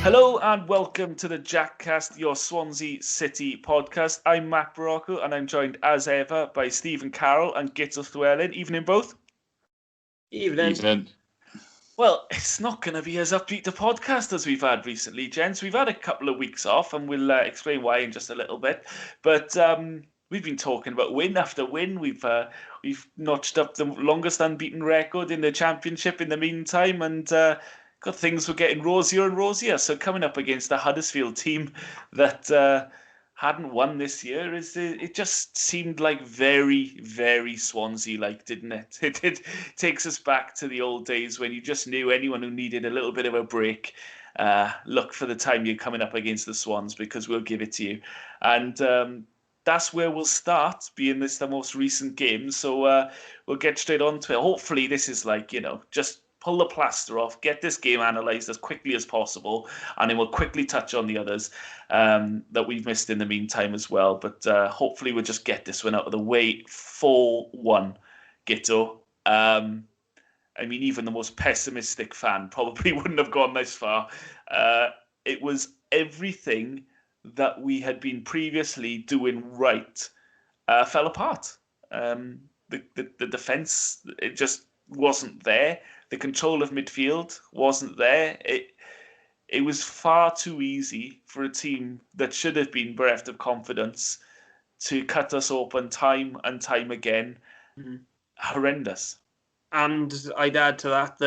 Hello and welcome to the Jackcast, your Swansea City podcast. I'm Matt Barocco and I'm joined as ever by Stephen Carroll and Guto Llewellyn. Evening both. Evening. Well, it's not going to be as upbeat a podcast as we've had recently, gents. We've had a couple of weeks off and we'll explain why in just a little bit. But we've been talking about win after win. We've notched up the longest unbeaten record in the Championship in the meantime, and got things were getting rosier and rosier. So coming up against the Huddersfield team that hadn't won this year, it just seemed like very, very Swansea-like, didn't it? It takes us back to the old days when you just knew anyone who needed a little bit of a break. Look for the time you're coming up against the Swans because we'll give it to you. And that's where we'll start, being this the most recent game. So we'll get straight on to it. Hopefully this is like, just pull the plaster off, get this game analysed as quickly as possible, and then we'll quickly touch on the others that we've missed in the meantime as well. But hopefully we'll just get this one out of the way. 4-1, Guto. I mean, even the most pessimistic fan probably wouldn't have gone this far. It was everything that we had been previously doing right fell apart. The defence, it just wasn't there. The control of midfield wasn't there. It was far too easy for a team that should have been bereft of confidence to cut us open time and time again. Mm-hmm. Horrendous. And I'd add to that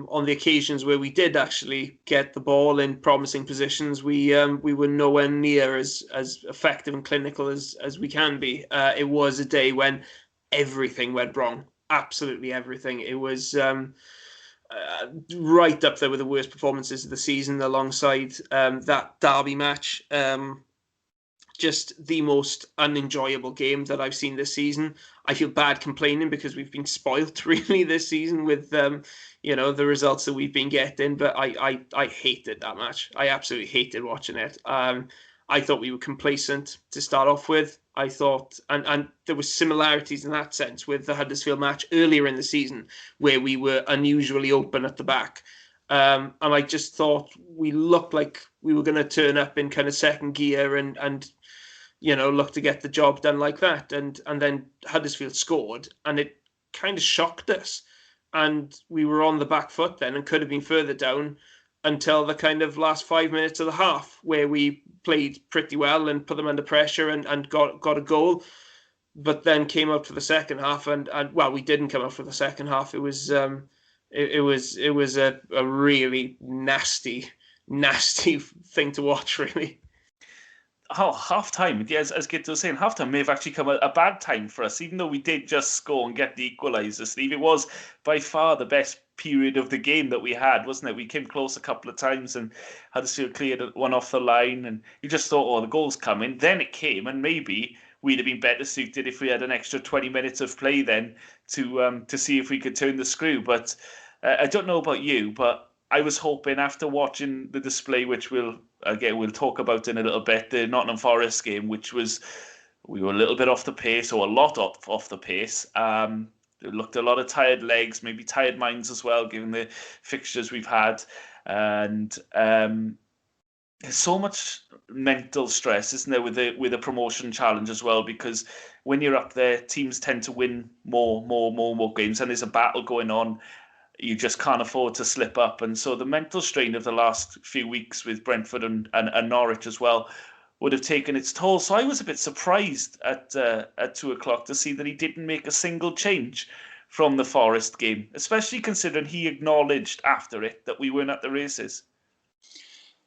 on the occasions where we did actually get the ball in promising positions, we were nowhere near as effective and clinical as we can be. It was a day when everything went wrong. Absolutely everything. It was right up there with the worst performances of the season alongside that derby match. Just the most unenjoyable game that I've seen this season. I feel bad complaining because we've been spoilt really this season with the results that we've been getting. But I hated that match. I absolutely hated watching it. I thought we were complacent to start off with. I thought, and there were similarities in that sense with the Huddersfield match earlier in the season where we were unusually open at the back. And I just thought we looked like we were going to turn up in kind of second gear and look to get the job done like that. And then Huddersfield scored and it kind of shocked us. And we were on the back foot then and could have been further down until the kind of last 5 minutes of the half where we played pretty well and put them under pressure and got a goal. But then came out for the second half and we didn't come out for the second half. It was a really nasty thing to watch, really. Half time, as Guto was saying, half time may have actually come a bad time for us, even though we did just score and get the equaliser, Steve. It was by far the best period of the game that we had, wasn't it? We came close a couple of times and Huddersfield cleared one off the line, and you just thought, the goal's coming. Then it came, and maybe we'd have been better suited if we had an extra 20 minutes of play then to see if we could turn the screw. But I don't know about you, but I was hoping after watching the display, which we'll talk about in a little bit, the Nottingham Forest game, which was, we were a little bit off the pace, or a lot off the pace. There looked a lot of tired legs, maybe tired minds as well, given the fixtures we've had. And there's so much mental stress, isn't there, with a promotion challenge as well? Because when you're up there, teams tend to win more games, and there's a battle going on. You just can't afford to slip up. And so the mental strain of the last few weeks with Brentford and Norwich as well would have taken its toll. So I was a bit surprised at 2:00 to see that he didn't make a single change from the Forest game, especially considering he acknowledged after it that we weren't at the races.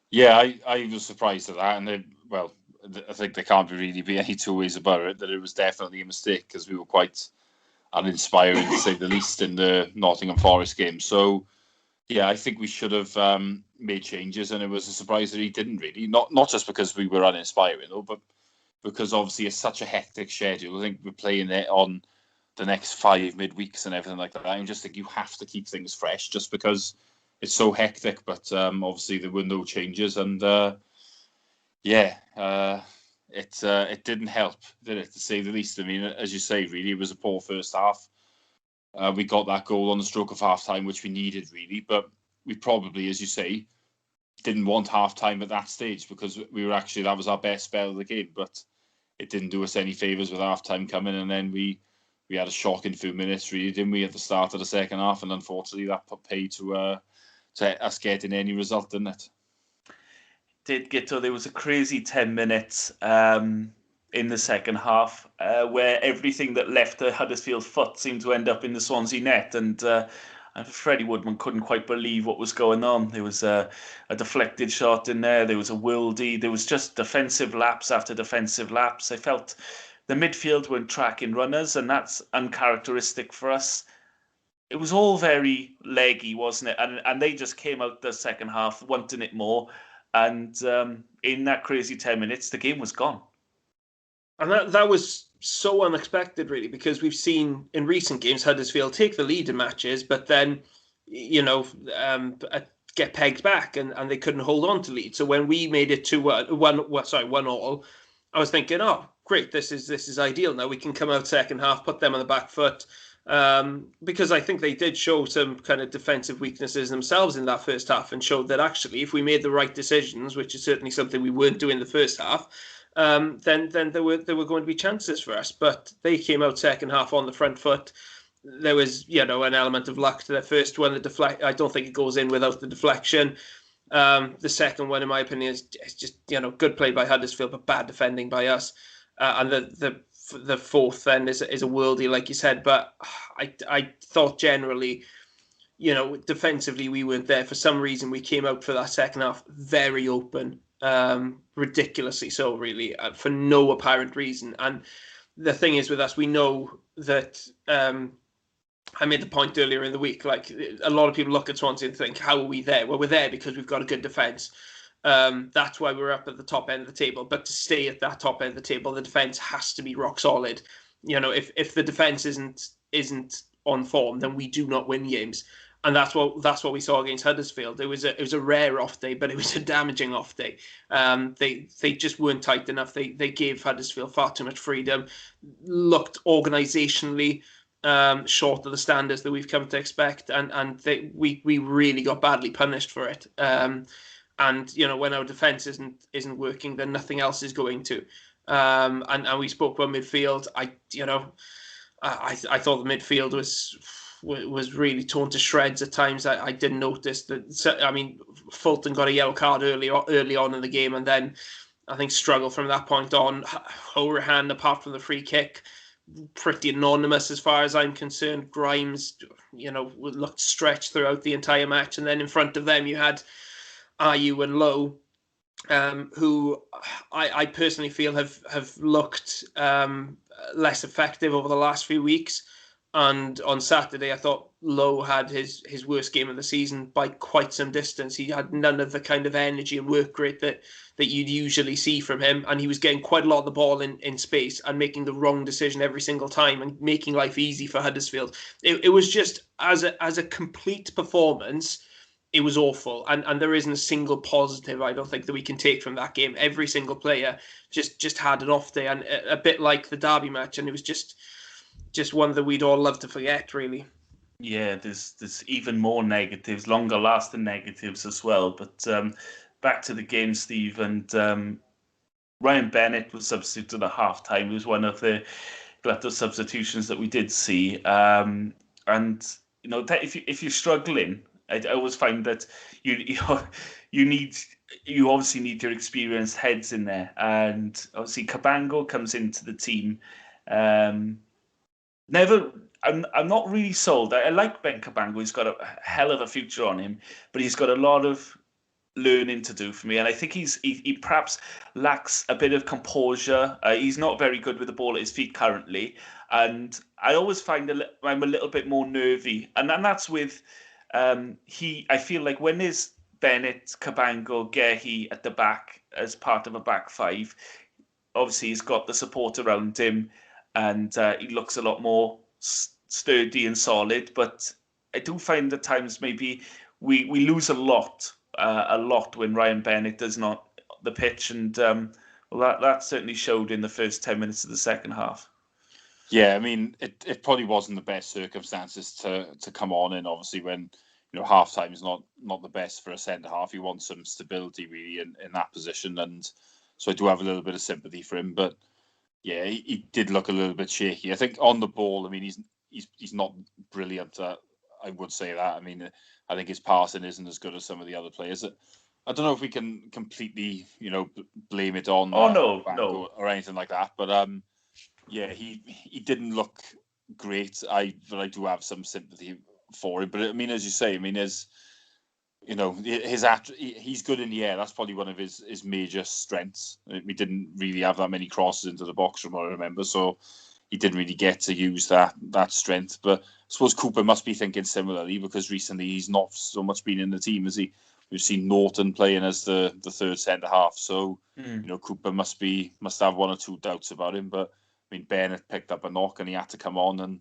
Yeah, I was surprised at that. And I think there can't really be any two ways about it, that it was definitely a mistake because we were quite uninspiring, to say the least, in the Nottingham Forest game. So, yeah, I think we should have made changes, and it was a surprise that he didn't really. Not just because we were uninspiring, though, but because obviously it's such a hectic schedule. I think we're playing it on the next 5 midweeks and everything like that. I just think you have to keep things fresh just because it's so hectic. But obviously there were no changes, and it didn't help, did it, to say the least. I mean, as you say, really, it was a poor first half. We got that goal on the stroke of half time, which we needed, really. But we probably, as you say, didn't want half time at that stage because that was our best spell of the game, but it didn't do us any favours with half time coming, and then we had a shocking few minutes, really, didn't we, at the start of the second half, and unfortunately that put pay to us getting any result, didn't it? Did Guto. There was a crazy 10 minutes in the second half where everything that left the Huddersfield foot seemed to end up in the Swansea net, and Freddie Woodman couldn't quite believe what was going on. There was a deflected shot in there. There was a worldie. There was just defensive lapse after defensive lapse. I felt the midfield weren't tracking runners, and that's uncharacteristic for us. It was all very leggy, wasn't it? And they just came out the second half wanting it more. And in that crazy 10 minutes, the game was gone. And that was so unexpected, really, because we've seen in recent games Huddersfield take the lead in matches, but then, get pegged back and they couldn't hold on to lead. So when we made it to 1-1, I was thinking, oh, great, this is ideal. Now we can come out second half, put them on the back foot. Because I think they did show some kind of defensive weaknesses themselves in that first half, and showed that actually if we made the right decisions, which is certainly something we weren't doing in the first half, then there were going to be chances for us. But they came out second half on the front foot. There was, an element of luck to their first one. I don't think it goes in without the deflection. The second one, in my opinion, is just good play by Huddersfield, but bad defending by us. And the fourth then is a worldie, like you said. But I thought generally, defensively we weren't there. For some reason, we came out for that second half very open, ridiculously so, really, for no apparent reason. And the thing is with us, we know that. I made the point earlier in the week, like a lot of people look at Swansea and think, how are we there? Well, we're there because we've got a good defence. That's why we're up at the top end of the table. But to stay at that top end of the table, the defence has to be rock solid. If the defence isn't on form, then we do not win games. And that's what we saw against Huddersfield. It was a rare off day, but it was a damaging off day. They just weren't tight enough. They gave Huddersfield far too much freedom. Looked organisationally short of the standards that we've come to expect, and we really got badly punished for it. And when our defence isn't working, then nothing else is going to. And we spoke about midfield. I thought the midfield was really torn to shreds at times. I didn't notice that. I mean, Fulton got a yellow card early on in the game, and then I think struggled from that point on. Horahan, apart from the free kick, pretty anonymous as far as I'm concerned. Grimes, looked stretched throughout the entire match, and then in front of them you had Ayew and Lowe, who I personally feel have looked less effective over the last few weeks. And on Saturday, I thought Lowe had his worst game of the season by quite some distance. He had none of the kind of energy and work rate that you'd usually see from him. And he was getting quite a lot of the ball in space and making the wrong decision every single time and making life easy for Huddersfield. It was just, as a complete performance, it was awful. And there isn't a single positive, I don't think, that we can take from that game. Every single player just had an off day, and a bit like the Derby match. And it was just one that we'd all love to forget, really. Yeah, there's even more negatives, longer lasting negatives as well. But back to the game, Steve, and Ryan Bennett was substituted at half-time. He was one of the glut substitutions that we did see. And if you're struggling, I always find that you obviously need your experienced heads in there, and obviously Cabango comes into the team. I'm not really sold. I like Ben Cabango. He's got a hell of a future on him, but he's got a lot of learning to do for me. And I think he perhaps lacks a bit of composure. He's not very good with the ball at his feet currently. And I always find I'm a little bit more nervy. And that's with, I feel like when there's Bennett, Cabango, Gehi at the back as part of a back five, obviously he's got the support around him, and he looks a lot more sturdy and solid. But I do find at times maybe we lose a lot when Ryan Bennett does not the pitch, and that certainly showed in the first 10 minutes of the second half. Yeah, I mean, it probably wasn't the best circumstances to come on in, obviously, when half time is not the best for a centre half. You want some stability really in that position, and so I do have a little bit of sympathy for him. But yeah, he did look a little bit shaky. I think on the ball, I mean, he's not brilliant. I would say that. I mean, I think his passing isn't as good as some of the other players. I don't know if we can completely, blame it on no. or anything like that. But yeah, he didn't look great. But I do have some sympathy for him. But I mean, as you say, I mean, he's good in the air. That's probably one of his major strengths. We didn't really have that many crosses into the box from what I remember, so he didn't really get to use that strength. But I suppose Cooper must be thinking similarly, because recently he's not so much been in the team, has he? We've seen Norton playing as the third centre half, so Cooper must have one or two doubts about him. But I mean, Bennett picked up a knock and he had to come on, and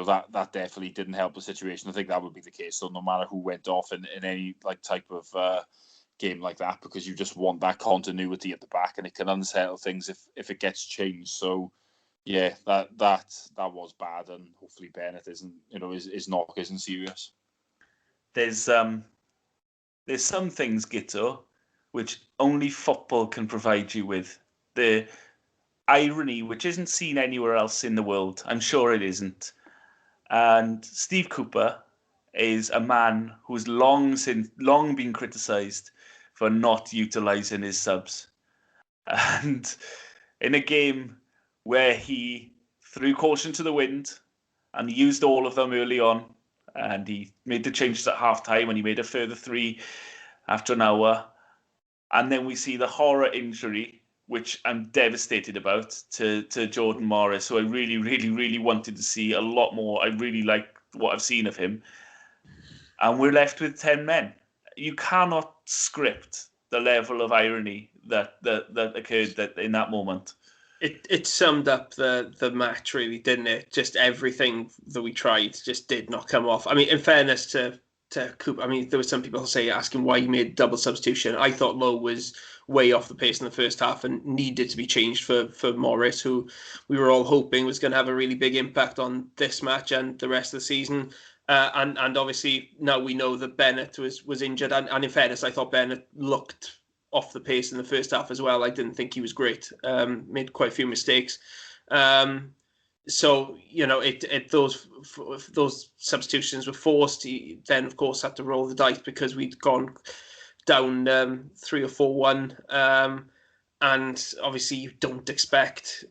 that definitely didn't help the situation. I think that would be the case, so no matter who went off in any type of game like that, because you just want that continuity at the back, and it can unsettle things if it gets changed. So yeah, that was bad, and hopefully Bennett isn't, his knock isn't serious. There's some things, Guto, which only football can provide you with. The irony, which isn't seen anywhere else in the world. I'm sure it isn't. And Steve Cooper is a man who's long been criticised for not utilising his subs. And in a game where he threw caution to the wind and he used all of them early on, and he made the changes at half time, and he made a further 3 after an hour. And then we see the horror injury, which I'm devastated about, to Jordan Morris, who I really, really, really wanted to see a lot more. I really like what I've seen of him. And we're left with 10 men. You cannot script the level of irony that occurred in that moment. It summed up the match, really, didn't it? Just everything that we tried just did not come off. I mean, in fairness to Cooper, I mean, there were some people asking why he made double substitution. I thought Lowe was way off the pace in the first half and needed to be changed for Morris, who we were all hoping was going to have a really big impact on this match and the rest of the season. And obviously now we know that Bennett was injured. And in fairness, I thought Bennett looked off the pace in the first half as well. I didn't think he was great. Made quite a few mistakes. So those substitutions were forced. He then, of course, had to roll the dice because we'd gone down 3 or 4-1. And obviously, you don't expect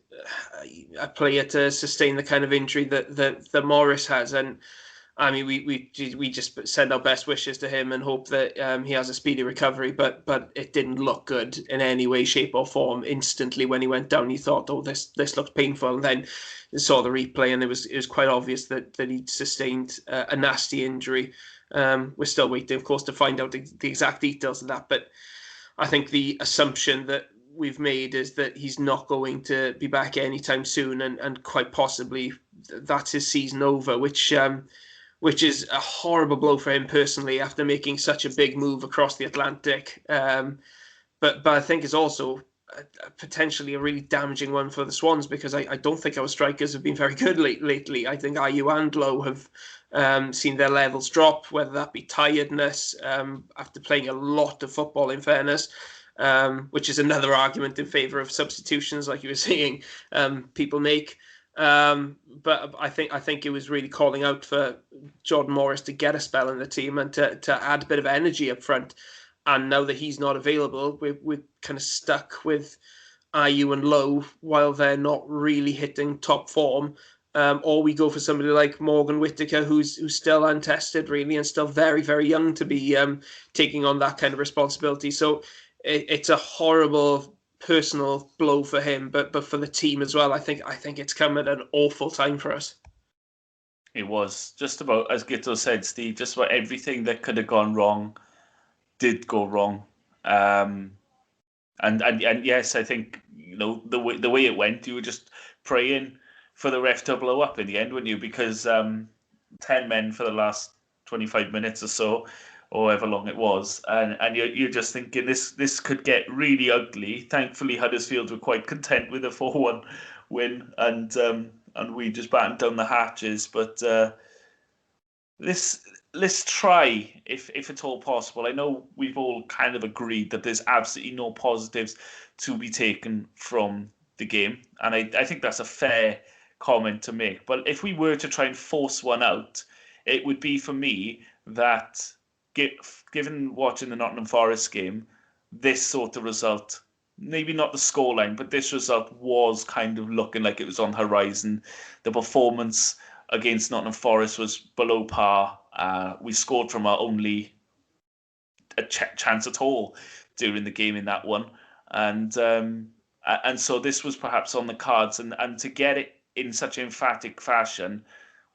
a player to sustain the kind of injury that Morris has. And I mean, we just send our best wishes to him and hope that he has a speedy recovery. But it didn't look good in any way, shape, or form. Instantly, when he went down, you thought, "Oh, this looks painful." And then you saw the replay, and it was quite obvious that he'd sustained a nasty injury. We're still waiting, of course, to find out the exact details of that. But I think the assumption that we've made is that he's not going to be back anytime soon, and quite possibly that's his season over, which is a horrible blow for him personally after making such a big move across the Atlantic. But I think it's also potentially a really damaging one for the Swans, because I don't think our strikers have been very good lately. I think Ayew and Lowe have seen their levels drop, whether that be tiredness after playing a lot of football, in fairness, which is another argument in favour of substitutions, like you were saying, people make. But I think it was really calling out for Jordan Morris to get a spell in the team and to add a bit of energy up front. And now that he's not available, we're kind of stuck with Ayew and Lowe while they're not really hitting top form. Or we go for somebody like Morgan Whittaker, who's still untested, really, and still very, very young to be taking on that kind of responsibility. So it's a horrible personal blow for him, but for the team as well. I think it's come at an awful time for us. It was just about, as Guto said, Steve, just about everything that could have gone wrong did go wrong. And yes, I think the way it went, you were just praying for the ref to blow up in the end, weren't you? Because 10 men for the last 25 minutes or so, or however long it was, and you're just thinking this could get really ugly. Thankfully, Huddersfield were quite content with a 4-1 win, and we just battened down the hatches. But let's try, if at all possible. I know we've all kind of agreed that there's absolutely no positives to be taken from the game, and I think that's a fair comment to make. But if we were to try and force one out, it would be for me that, given watching the Nottingham Forest game, this sort of result, maybe not the scoreline, but this result was kind of looking like it was on the horizon. The performance against Nottingham Forest was below par. We scored from our only chance at all during the game in that one, and so this was perhaps on the cards, and to get it in such emphatic fashion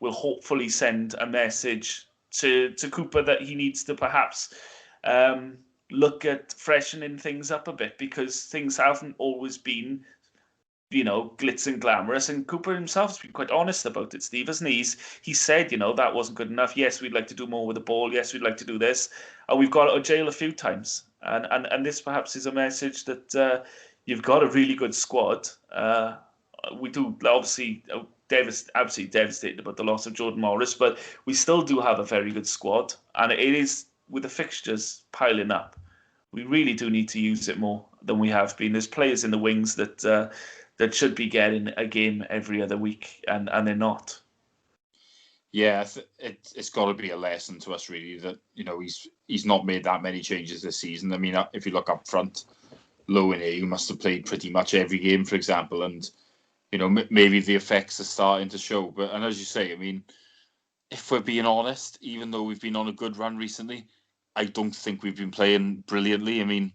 will hopefully send a message to Cooper that he needs to perhaps look at freshening things up a bit, because things haven't always been, glitz and glamorous. And Cooper himself has been quite honest about it, Steve, hasn't he? He said, that wasn't good enough. Yes, we'd like to do more with the ball. Yes, we'd like to do this. And we've got out of jail a few times. And this perhaps is a message that you've got a really good squad. We do obviously absolutely devastated about the loss of Jordan Morris, but we still do have a very good squad. And it is, with the fixtures piling up, we really do need to use it more than we have been. There's players in the wings that should be getting a game every other week, and they're not. Yeah, it's got to be a lesson to us, really, that he's not made that many changes this season. I mean, if you look up front, Lowe and you must have played pretty much every game, for example, and maybe the effects are starting to show. But and as you say, I mean, if we're being honest, even though we've been on a good run recently, I don't think we've been playing brilliantly. I mean,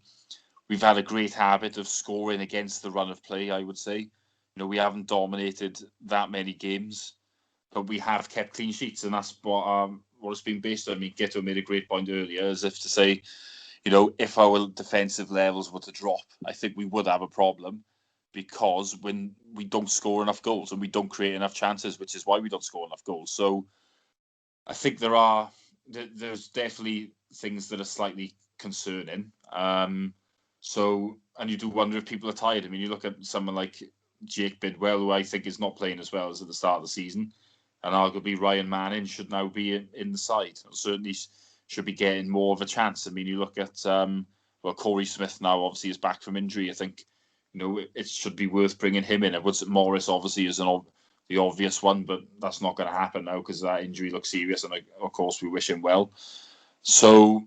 we've had a great habit of scoring against the run of play, I would say. We haven't dominated that many games, but we have kept clean sheets, and that's what it's been based on. I mean, Guto made a great point earlier, as if to say, if our defensive levels were to drop, I think we would have a problem, because when we don't score enough goals and we don't create enough chances, which is why we don't score enough goals. So I think there's definitely things that are slightly concerning. So, and you do wonder if people are tired. I mean, you look at someone like Jake Bidwell, who I think is not playing as well as at the start of the season, and arguably Ryan Manning should now be in the side. Certainly should be getting more of a chance. I mean, you look at Corey Smith now obviously is back from injury. I think it should be worth bringing him in. Woodson Morris obviously is the obvious one, but that's not going to happen now because that injury looks serious, and of course we wish him well. So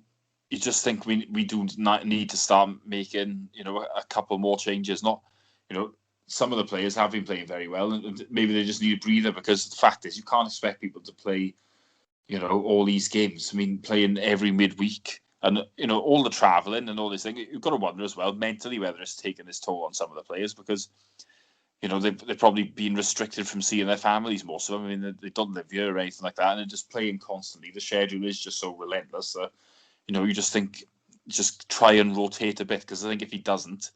you just think we do not need to start making a couple more changes. Not some of the players have been playing very well, and maybe they just need a breather, because the fact is you can't expect people to play all these games. I mean, playing every midweek, and all the travelling and all this thing. You've got to wonder as well mentally whether it's taken its toll on some of the players, because they've probably been restricted from seeing their families more. So I mean, they don't live here or anything like that, and they're just playing constantly. The schedule is just so relentless that you just think, just try and rotate a bit, because I think if he doesn't,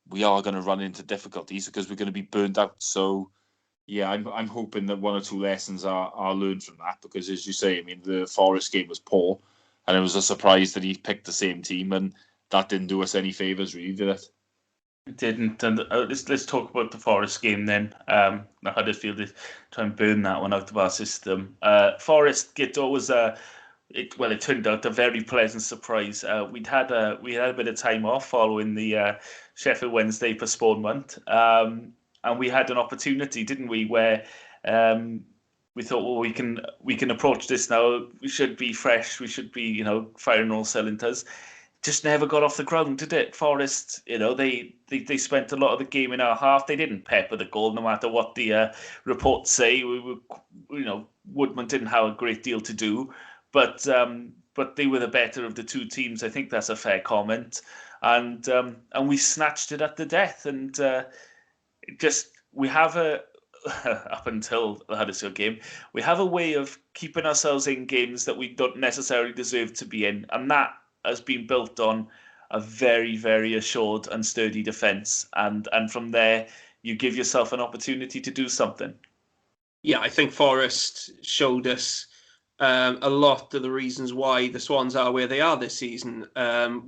we are going to run into difficulties because we're going to be burned out. So yeah, I'm hoping that one or two lessons are learned from that, because as you say, I mean, the Forest game was poor, and it was a surprise that he picked the same team, and that didn't do us any favours, really, did it? It didn't. And let's talk about the Forest game then. The Huddersfield is trying to burn that one out of our system. Forest Guto was it turned out a very pleasant surprise. We had a bit of time off following the Sheffield Wednesday postponement, and we had an opportunity, didn't we, where we thought, well, we can approach this now. We should be fresh. We should be firing all cylinders. Just never got off the ground, did it? Forest, they spent a lot of the game in our half. They didn't pepper the goal, no matter what the reports say. Woodman didn't have a great deal to do, but they were the better of the two teams. I think that's a fair comment, and we snatched it at the death. And we have up until the Huddersfield game, we have a way of keeping ourselves in games that we don't necessarily deserve to be in, and that has been built on a very, very assured and sturdy defence. And from there, you give yourself an opportunity to do something. Yeah, I think Forest showed us a lot of the reasons why the Swans are where they are this season.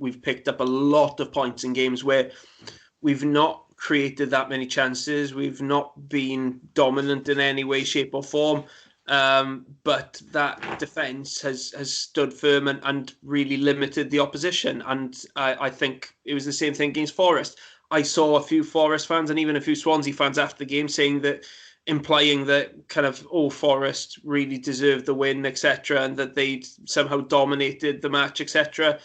We've picked up a lot of points in games where we've not created that many chances. We've not been dominant in any way, shape or form. But that defence has stood firm and really limited the opposition. And I think it was the same thing against Forest. I saw a few Forest fans and even a few Swansea fans after the game saying that, implying that kind of, oh, Forest really deserved the win, etc., and that they'd somehow dominated the match, etc.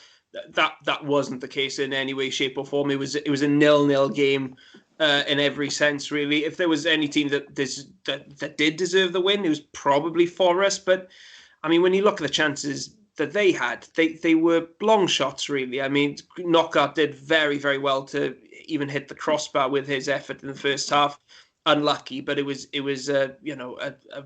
That wasn't the case in any way, shape, or form. It was a 0-0 game in every sense, really. If there was any team that did deserve the win, it was probably Forest. But I mean, when you look at the chances that they had, they were long shots, really. I mean, Knockaert did very, very well to even hit the crossbar with his effort in the first half. Unlucky, but it was a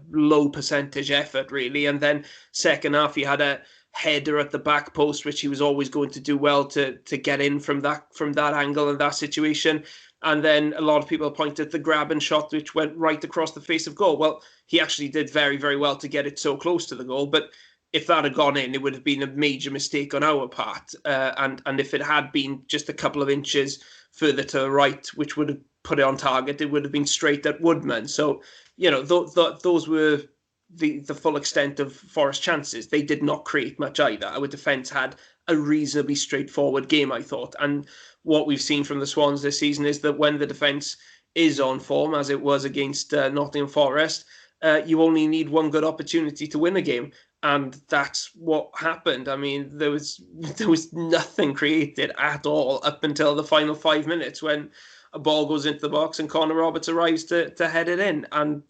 low percentage effort, really. And then second half, he had a header at the back post, which he was always going to do well to get in from that angle and that situation. And then a lot of people pointed the grab and shot, which went right across the face of goal. Well, he actually did very, very well to get it so close to the goal. But if that had gone in, it would have been a major mistake on our part. And if it had been just a couple of inches further to the right, which would have put it on target, it would have been straight at Woodman. So, those were the full extent of Forest chances. They did not create much either. Our defence had a reasonably straightforward game, I thought. And what we've seen from the Swans this season is that when the defence is on form, as it was against Nottingham Forest, you only need one good opportunity to win a game. And that's what happened. I mean, there was nothing created at all up until the final 5 minutes when a ball goes into the box and Connor Roberts arrives to head it in. And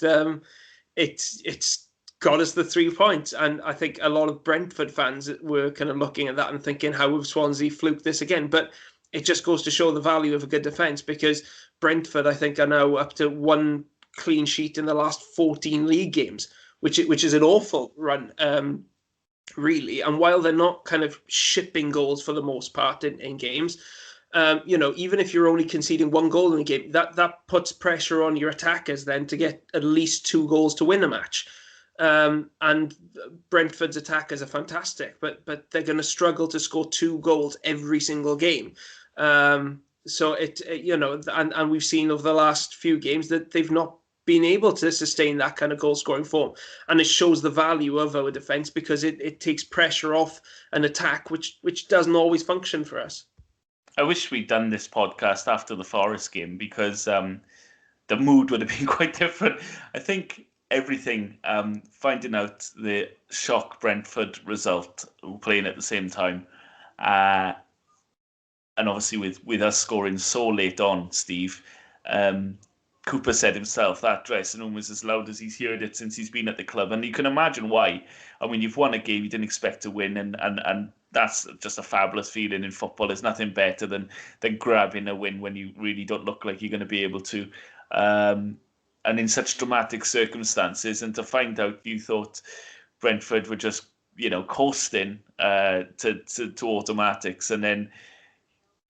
it's got us the 3 points. And I think a lot of Brentford fans were kind of looking at that and thinking, how have Swansea fluked this again? But it just goes to show the value of a good defence, because Brentford, I think, are now up to 1 clean sheet in the last 14 league games, which is an awful run, really. And while they're not kind of shipping goals for the most part in games, even if you're only conceding 1 goal in a game, that puts pressure on your attackers then to get at least 2 goals to win a match. And Brentford's attackers are fantastic, but they're going to struggle to score 2 goals every single game. So and we've seen over the last few games that they've not been able to sustain that kind of goal scoring form. And it shows the value of our defence, because it takes pressure off an attack, which doesn't always function for us. I wish we'd done this podcast after the Forest game, because the mood would have been quite different. I think everything, finding out the shock Brentford result, playing at the same time, and obviously with us scoring so late on, Steve, Cooper said himself that dressing room was as loud as he's heard it since he's been at the club. And you can imagine why. I mean, you've won a game you didn't expect to win, and that's just a fabulous feeling in football. There's nothing better than grabbing a win when you really don't look like you're going to be able to. And in such dramatic circumstances, and to find out you thought Brentford were just, coasting to automatics, and then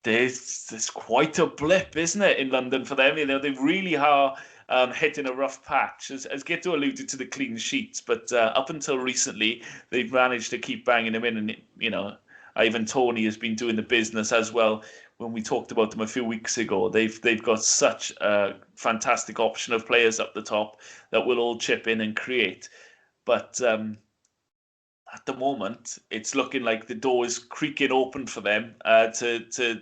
there's quite a blip, isn't it, in London for them? They really are hitting a rough patch. As Guto alluded to the clean sheets, but up until recently, they've managed to keep banging them in. And, Ivan Toney has been doing the business as well. When we talked about them a few weeks ago, they've got such a fantastic option of players up the top that will all chip in and create. But at the moment, it's looking like the door is creaking open for them to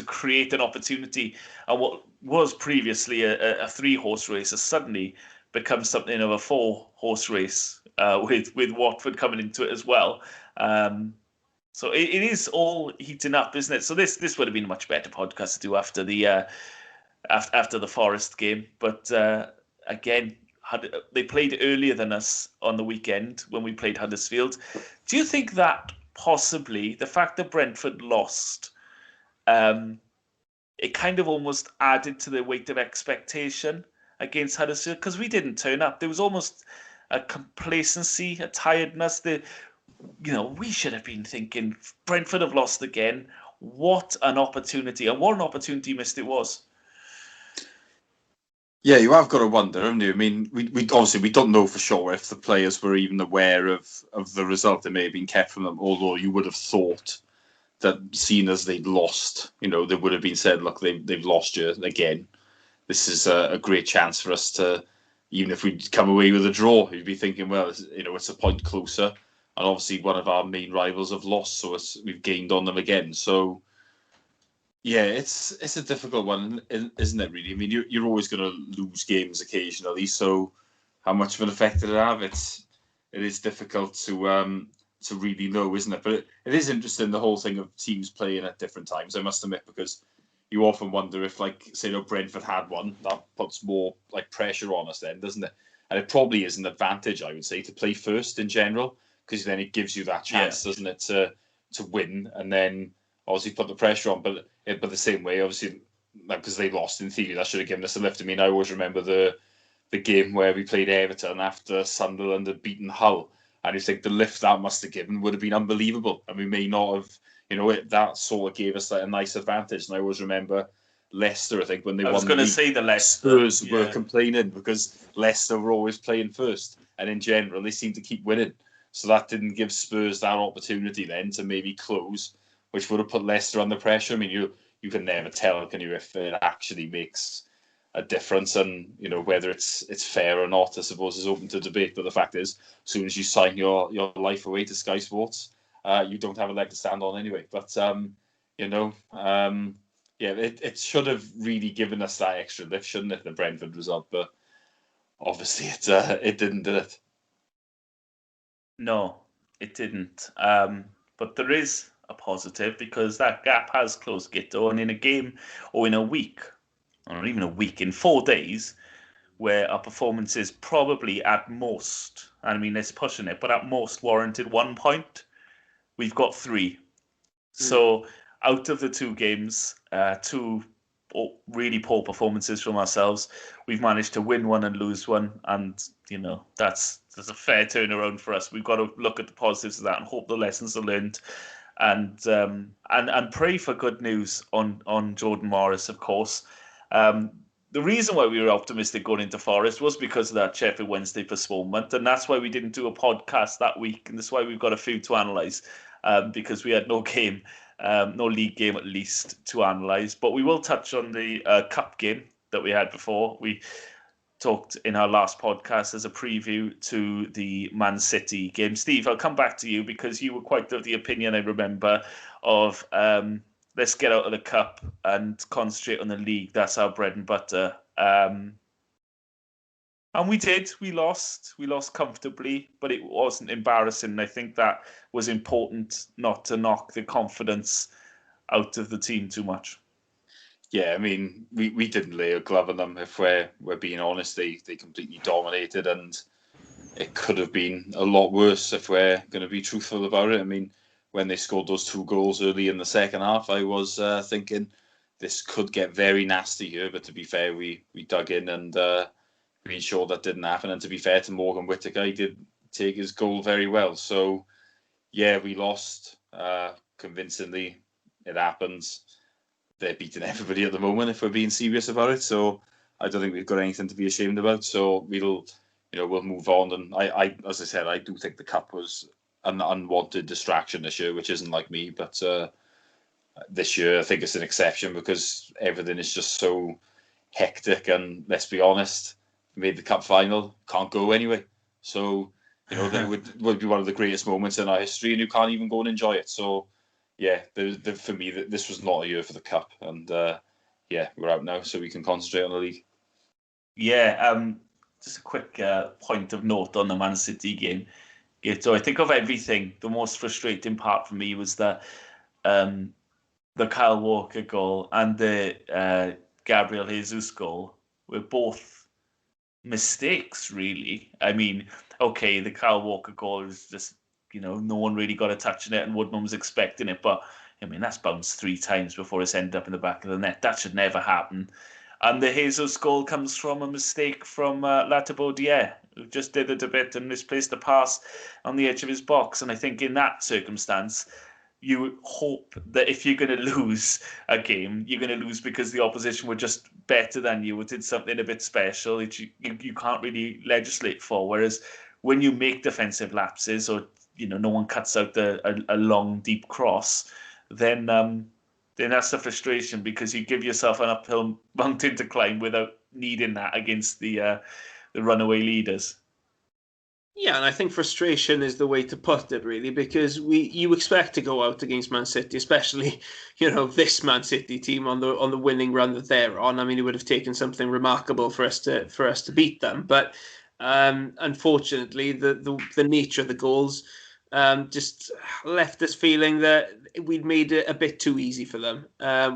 create an opportunity. And what was previously a 3-horse race has suddenly become something of a 4-horse race, with Watford coming into it as well. So it is all heating up, isn't it? So this would have been a much better podcast to do after the Forest game. But again, they played earlier than us on the weekend when we played Huddersfield. Do you think that possibly the fact that Brentford lost, it kind of almost added to the weight of expectation against Huddersfield? Because we didn't turn up. There was almost a complacency, a tiredness. We should have been thinking, Brentford have lost again. What an opportunity. And what an opportunity missed it was. Yeah, you have got to wonder, haven't you? I mean, we obviously don't know for sure if the players were even aware of the result that may have been kept from them, although you would have thought that, seeing as they'd lost, they would have been said, look, they've lost you again. This is a great chance for us to even if we'd come away with a draw, you'd be thinking, well, it's a point closer. And obviously one of our main rivals have lost, so we've gained on them again. So, yeah, it's a difficult one, isn't it, really? I mean, you're always going to lose games occasionally, so how much of an effect did it have? It is difficult to really know, isn't it? But it is interesting, the whole thing of teams playing at different times, I must admit, because you often wonder if, like, say, Brentford had one, that puts more like pressure on us then, doesn't it? And it probably is an advantage, I would say, to play first in general, because then it gives you that chance, doesn't it, to win and then obviously put the pressure on. But the same way, obviously, because they lost in theory, that should have given us a lift. I mean, I always remember the game where we played Everton after Sunderland had beaten Hull, and you think the lift that must have given would have been unbelievable, and we may not have. That sort of gave us a nice advantage. And I always remember Leicester, I think, when they won. I was going to say the Leicester. Spurs were complaining because Leicester were always playing first. And in general, they seem to keep winning. So that didn't give Spurs that opportunity then to maybe close, which would have put Leicester under pressure. I mean, you can never tell, can you, if it actually makes a difference, and whether it's fair or not, I suppose, is open to debate. But the fact is, as soon as you sign your life away to Sky Sports, you don't have a leg to stand on anyway. But it should have really given us that extra lift, shouldn't it, the Brentford result? But obviously it didn't, did it? No, it didn't. But there is a positive, because that gap has closed, Guto, and in a game or in a week, or not even a week, in 4 days, where our performances probably at most, I mean, it's pushing it, but at most warranted 1 point, we've got 3. So out of the 2 games, 2 really poor performances from ourselves, we've managed to win 1 and lose 1, and that's a fair turnaround for us. We've got to look at the positives of that and hope the lessons are learned, and pray for good news on Jordan Morris, of course. The reason why we were optimistic going into Forest was because of that Sheffield Wednesday postponement, and that's why we didn't do a podcast that week, and that's why we've got a few to analyse, because we had no game, no league game at least, to analyse. But we will touch on the cup game that we had before. We talked in our last podcast as a preview to the Man City game. Steve, I'll come back to you, because you were quite of the opinion, I remember, of let's get out of the cup and concentrate on the league. That's our bread and butter. And we did. We lost comfortably, but it wasn't embarrassing. I think that was important, not to knock the confidence out of the team too much. Yeah, I mean, we didn't lay a glove on them. If we're being honest, they completely dominated, and it could have been a lot worse if we're going to be truthful about it. I mean, when they scored those 2 goals early in the second half, I was thinking this could get very nasty here. But to be fair, we dug in and we ensured that didn't happen. And to be fair to Morgan Whittaker, he did take his goal very well. So, yeah, we lost convincingly. It happens. They're beating everybody at the moment, if we're being serious about it. So I don't think we've got anything to be ashamed about. So we'll move on. And I as I said, I do think the cup was an unwanted distraction this year, which isn't like me. But this year, I think it's an exception, because everything is just so hectic. And let's be honest, we made the cup final, can't go anyway. So that would be one of the greatest moments in our history, and you can't even go and enjoy it. So. Yeah, for me, this was not a year for the cup, and we're out now, so we can concentrate on the league. Yeah, just a quick point of note on the Man City game. So I think of everything, the most frustrating part for me was the Kyle Walker goal and the Gabriel Jesus goal were both mistakes, really. I mean, okay, the Kyle Walker goal is just, no one really got a touch in it, and Woodman was expecting it. But, I mean, that's bounced 3 times before it's ended up in the back of the net. That should never happen. And the Jesus goal comes from a mistake from Latibaudier, who just did it a bit and misplaced a pass on the edge of his box. And I think in that circumstance, you hope that if you're going to lose a game, you're going to lose because the opposition were just better than you, or did something a bit special that you can't really legislate for. Whereas when you make defensive lapses, or no one cuts out a long, deep cross, then that's the frustration, because you give yourself an uphill mountain to climb without needing that against the the runaway leaders. Yeah, and I think frustration is the way to put it, really, because you expect to go out against Man City, especially this Man City team on the winning run that they're on. I mean, it would have taken something remarkable for us to beat them, but unfortunately, the nature of the goals just left us feeling that we'd made it a bit too easy for them.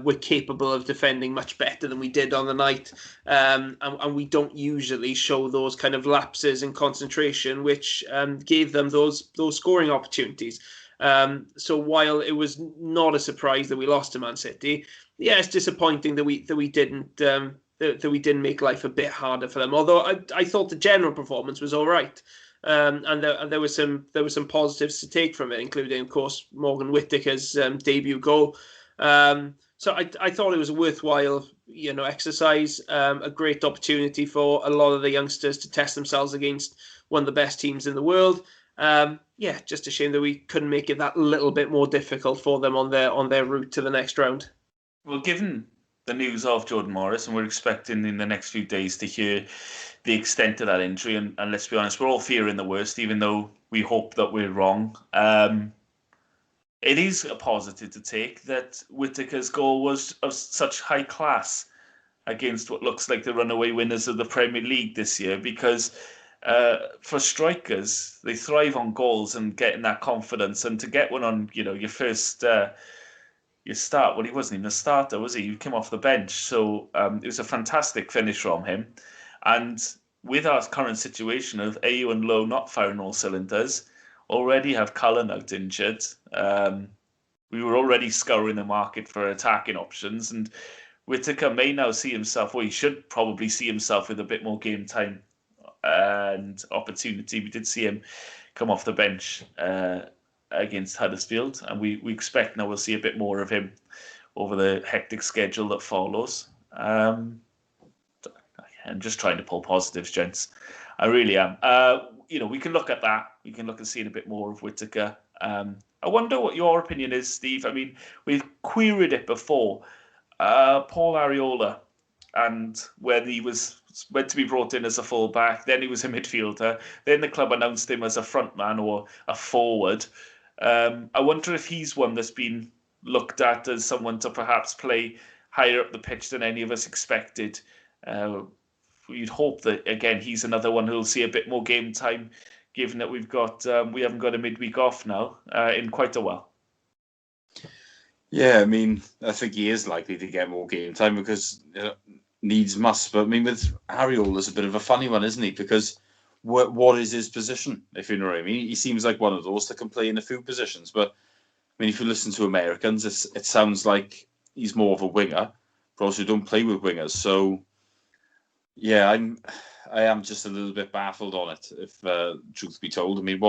We're capable of defending much better than we did on the night, and we don't usually show those kind of lapses in concentration, which gave them those scoring opportunities. So while it was not a surprise that we lost to Man City, yeah, it's disappointing that we didn't. That we didn't make life a bit harder for them. Although I thought the general performance was all right. And there was some positives to take from it, including, of course, Morgan Whittaker's debut goal. So I thought it was a worthwhile, exercise, a great opportunity for a lot of the youngsters to test themselves against one of the best teams in the world. Yeah, just a shame that we couldn't make it that little bit more difficult for them on their route to the next round. Well, given the news of Jordan Morris, and we're expecting in the next few days to hear the extent of that injury, and let's be honest, we're all fearing the worst, even though we hope that we're wrong. It is a positive to take that Whittaker's goal was of such high class against what looks like the runaway winners of the Premier League this year, because for strikers, they thrive on goals and getting that confidence, and to get one on, your first... your start. Well, he wasn't even a starter, was he? He came off the bench. So it was a fantastic finish from him. And with our current situation of Ayew and Lowe not firing all cylinders, already have Cullen out injured. We were already scouring the market for attacking options. And Whittaker may now see himself, well, he should probably see himself with a bit more game time and opportunity. We did see him come off the bench against Huddersfield, and we expect now we'll see a bit more of him over the hectic schedule that follows. I'm just trying to pull positives, gents. I really am. We can look at that. We can look and see a bit more of Whittaker. I wonder what your opinion is, Steve. I mean, we've queried it before. Paul Areola, and when he was meant to be brought in as a fullback, then he was a midfielder. Then the club announced him as a frontman or a forward. I wonder if he's one that's been looked at as someone to perhaps play higher up the pitch than any of us expected. You'd hope that, again, he's another one who'll see a bit more game time, given that we haven't got a midweek off now in quite a while. Yeah, I mean, I think he is likely to get more game time because needs must. But I mean, with Areola's a bit of a funny one, isn't he? Because what is his position, if you know what I mean? He seems like one of those that can play in a few positions. But, I mean, if you listen to Americans, it sounds like he's more of a winger, but also don't play with wingers. So, yeah, I am just a little bit baffled on it, if truth be told. I mean,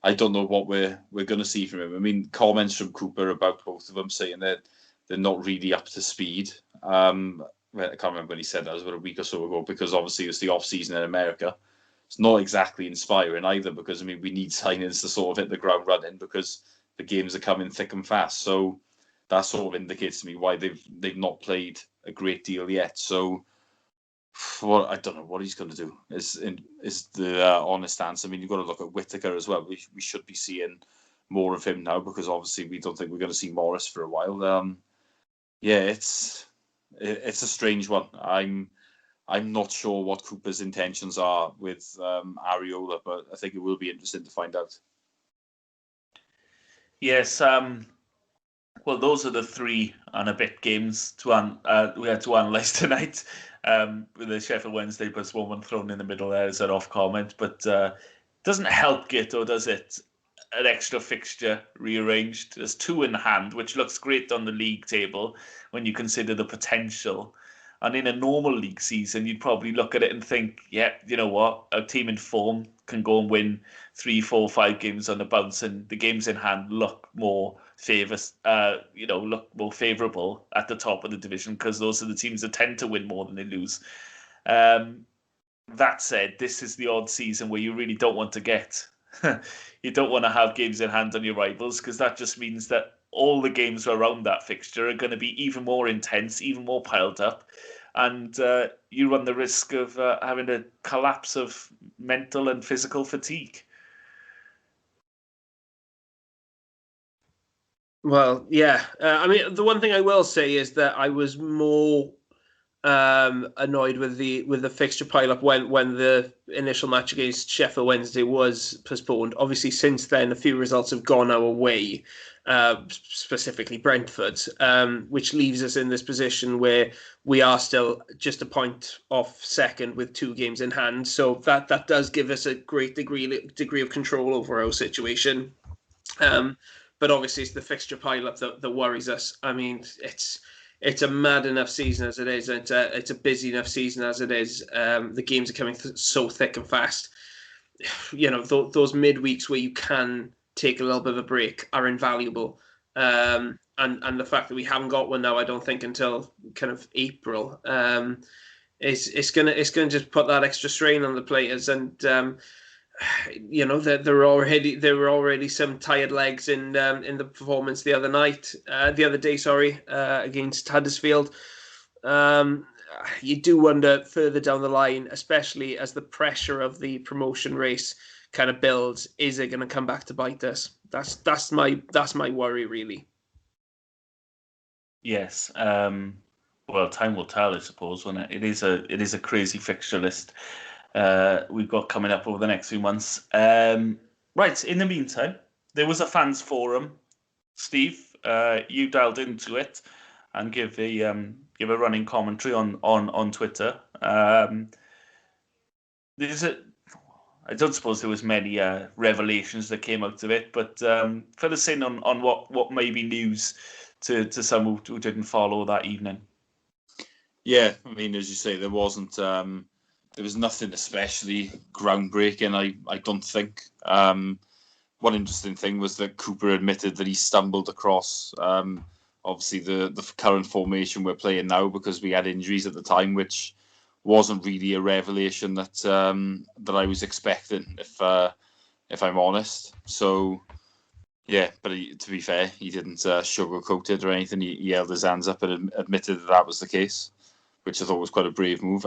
I don't know what we're going to see from him. I mean, comments from Cooper about both of them saying that they're not really up to speed. I can't remember when he said that. It was about a week or so ago, because obviously it was the off-season in America. It's not exactly inspiring either, because, I mean, we need signings to sort of hit the ground running because the games are coming thick and fast. So that sort of indicates to me why they've not played a great deal yet. So, well, I don't know what he's going to do. Is the honest answer. I mean, you've got to look at Whittaker as well. We should be seeing more of him now, because obviously we don't think we're going to see Morris for a while. Yeah, it's a strange one. I'm not sure what Cooper's intentions are with Areola, but I think it will be interesting to find out. Yes. Well, those are the 3 and a bit games we had to analyse tonight. With the Sheffield Wednesday plus one thrown in the middle there as an off comment, but doesn't help Guto, does it? An extra fixture rearranged. There's 2 in hand, which looks great on the league table when you consider the potential. And in a normal league season, you'd probably look at it and think, yeah, you know what? A team in form can go and win 3, 4, 5 games on the bounce, and the games in hand look more look more favourable at the top of the division, because those are the teams that tend to win more than they lose. That said, this is the odd season where you really don't want to get. You don't want to have games in hand on your rivals, because that just means that all the games around that fixture are going to be even more intense, even more piled up. and you run the risk of having a collapse of mental and physical fatigue. Well, yeah. I mean, the one thing I will say is that I was more annoyed with the fixture pile-up when the initial match against Sheffield Wednesday was postponed. Obviously, since then, a few results have gone our way, specifically Brentford, which leaves us in this position where we are still just a point off second with 2 games in hand. So that does give us a great degree of control over our situation. But obviously, it's the fixture pile-up that worries us. I mean, it's a mad enough season as it is. And it's a busy enough season as it is. The games are coming so thick and fast. You know, those midweeks where you can take a little bit of a break are invaluable. And the fact that we haven't got one now, I don't think until kind of April, it's gonna just put that extra strain on the players. And you know, there were already some tired legs in the performance the other day, against Huddersfield. You do wonder further down the line, especially as the pressure of the promotion race kind of builds, is it going to come back to bite us? That's my worry, really. Yes. Well, time will tell, I suppose. When it is a crazy fixture list we've got coming up over the next few months. Right. In the meantime, there was a fans forum. Steve, you dialed into it and give a running commentary on Twitter. I don't suppose there was many revelations that came out of it, but fill us in on what may be news to some who didn't follow that evening. Yeah, I mean, as you say, there wasn't. There was nothing especially groundbreaking. I don't think. One interesting thing was that Cooper admitted that he stumbled across obviously the current formation we're playing now because we had injuries at the time, which wasn't really a revelation that I was expecting, if I'm honest. So yeah, but to be fair, he didn't sugarcoat it or anything. He held his hands up and admitted that was the case, which I thought was quite a brave move.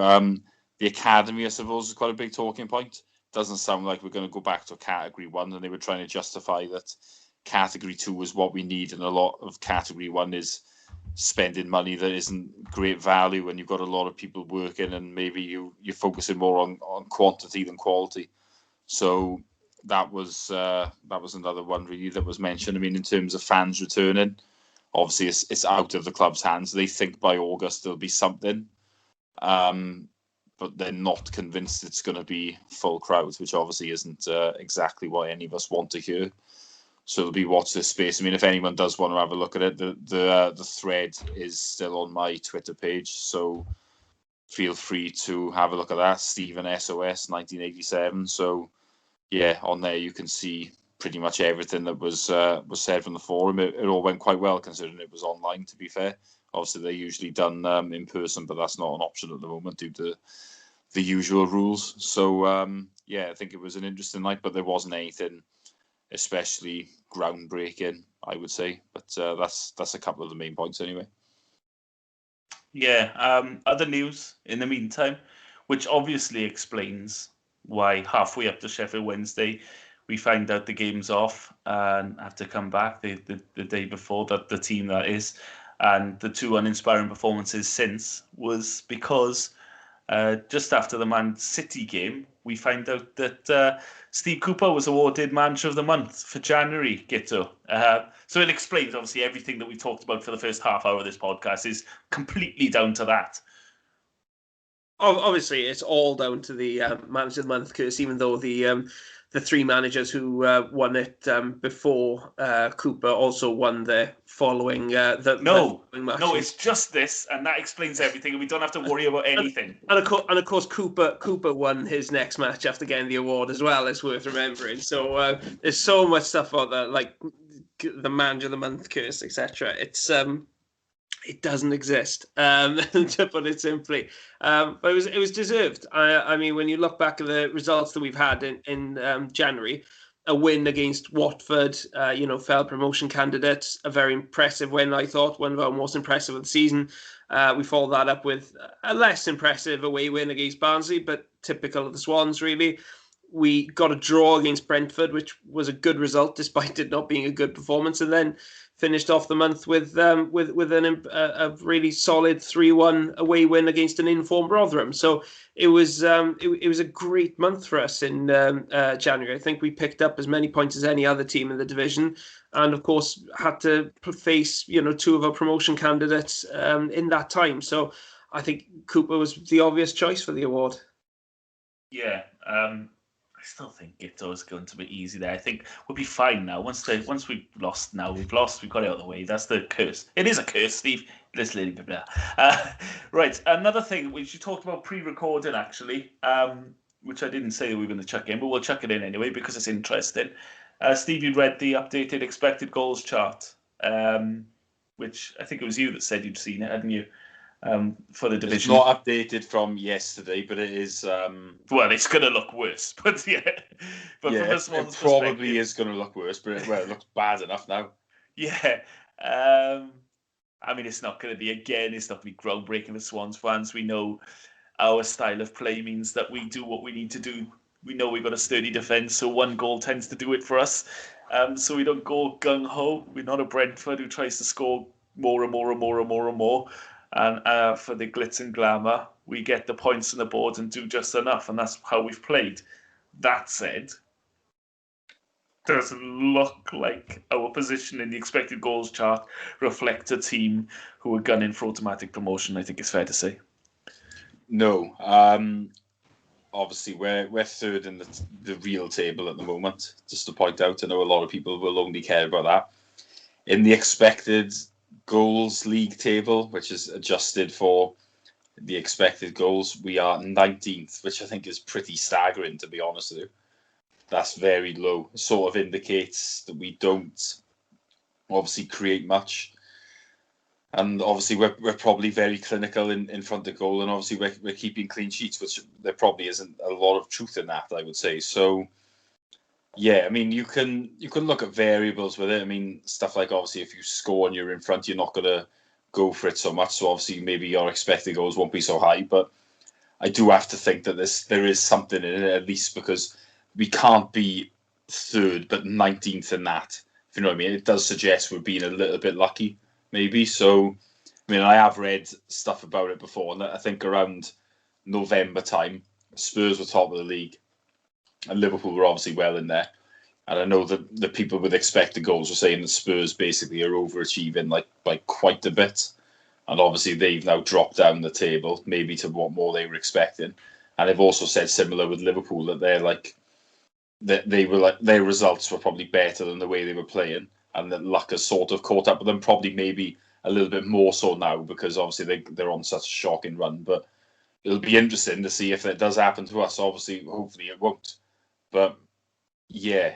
The academy, I suppose, is quite a big talking point. Doesn't sound like we're going to go back to Category 1, and they were trying to justify that Category 2 is what we need, and a lot of Category 1 is spending money that isn't great value when you've got a lot of people working, and maybe you're focusing more on quantity than quality. So that was another one really that was mentioned. I mean, in terms of fans returning, obviously it's out of the club's hands. They think by August there'll be something. But they're not convinced it's going to be full crowds, which obviously isn't exactly what any of us want to hear. So it'll be watch this space. I mean, if anyone does want to have a look at it, the thread is still on my Twitter page, so feel free to have a look at that. Stephen SOS 1987. So yeah, on there you can see pretty much everything that was said from the forum. It all went quite well considering it was online. To be fair, obviously they're usually done in person, but that's not an option at the moment due to the usual rules. So yeah, I think it was an interesting night, but there wasn't anything especially groundbreaking, I would say. But that's a couple of the main points anyway. Yeah. Other news in the meantime, which obviously explains why halfway up to Sheffield Wednesday we find out the game's off and have to come back the day before, that the team that is, and the 2 uninspiring performances since was because just after the Man City game, we find out that Steve Cooper was awarded Manager of the Month for January, Guto. So it explains, obviously, everything that we talked about for the first half hour of this podcast is completely down to that. Obviously, it's all down to the Manager of the Month curse, even though the 3 managers who won it before Cooper also won the following No, it's just this, and that explains everything, and we don't have to worry about anything. And of course, Cooper won his next match after getting the award as well. It's worth remembering. So there's so much stuff about that, like the Manager of the Month curse, etc. It doesn't exist, to put it simply. But it was deserved. I mean, when you look back at the results that we've had in January, a win against Watford, fell promotion candidates, a very impressive win, I thought, one of our most impressive of the season. We followed that up with a less impressive away win against Barnsley, but typical of the Swans, really. We got a draw against Brentford, which was a good result, despite it not being a good performance, and then finished off the month with a really solid 3-1 away win against an informed Rotherham. So it was a great month for us in January. I think we picked up as many points as any other team in the division, and of course had to face two of our promotion candidates in that time. So I think Cooper was the obvious choice for the award. Yeah. I still think Guto is going to be easy there. I think we'll be fine now. Once we've lost, we've got it out of the way. That's the curse. It is a curse, Steve. Let's let it be. Right, another thing which you talked about pre-recording, actually, which I didn't say we were going to chuck in, but we'll chuck it in anyway because it's interesting. Steve, you read the updated expected goals chart, which I think it was you that said you'd seen it, hadn't you? For the division. It's not updated from yesterday, but it is. Well, it's going to look worse, but yeah. But yeah, it probably is going to look worse, but it looks bad enough now. Yeah. I mean, it's not going to be, again, it's not going to be groundbreaking for Swans fans. We know our style of play means that we do what we need to do. We know we've got a sturdy defence, so one goal tends to do it for us. So we don't go gung-ho. We're not a Brentford who tries to score more and more and more and more and more. And for the glitz and glamour, we get the points on the board and do just enough, and that's how we've played. That said, doesn't look like our position in the expected goals chart reflects a team who are gunning for automatic promotion, I think it's fair to say. No. Obviously, we're third in the real table at the moment, just to point out. I know a lot of people will only care about that. In the expected goals league table, which is adjusted for the expected goals, we are 19th, which I think is pretty staggering, to be honest with you. That's very low. It sort of indicates that we don't obviously create much, and obviously we're probably very clinical in front of goal, and obviously we're keeping clean sheets, which there probably isn't a lot of truth in that, I would say. So yeah, I mean, you can look at variables with it. I mean, stuff like, obviously, if you score and you're in front, you're not going to go for it so much. So obviously, maybe your expected goals won't be so high. But I do have to think that there is something in it, at least, because we can't be third but 19th in that. If you know what I mean, it does suggest we're being a little bit lucky, maybe. So, I mean, I have read stuff about it before, and I think around November time, Spurs were top of the league. And Liverpool were obviously well in there. And I know that the people with expected goals were saying that Spurs basically are overachieving by quite a bit. And obviously they've now dropped down the table, maybe to what more they were expecting. And they've also said similar with Liverpool, that their results were probably better than the way they were playing. And that luck has sort of caught up with them, probably maybe a little bit more so now, because obviously they're on such a shocking run. But it'll be interesting to see if that does happen to us. Obviously, hopefully it won't. But yeah,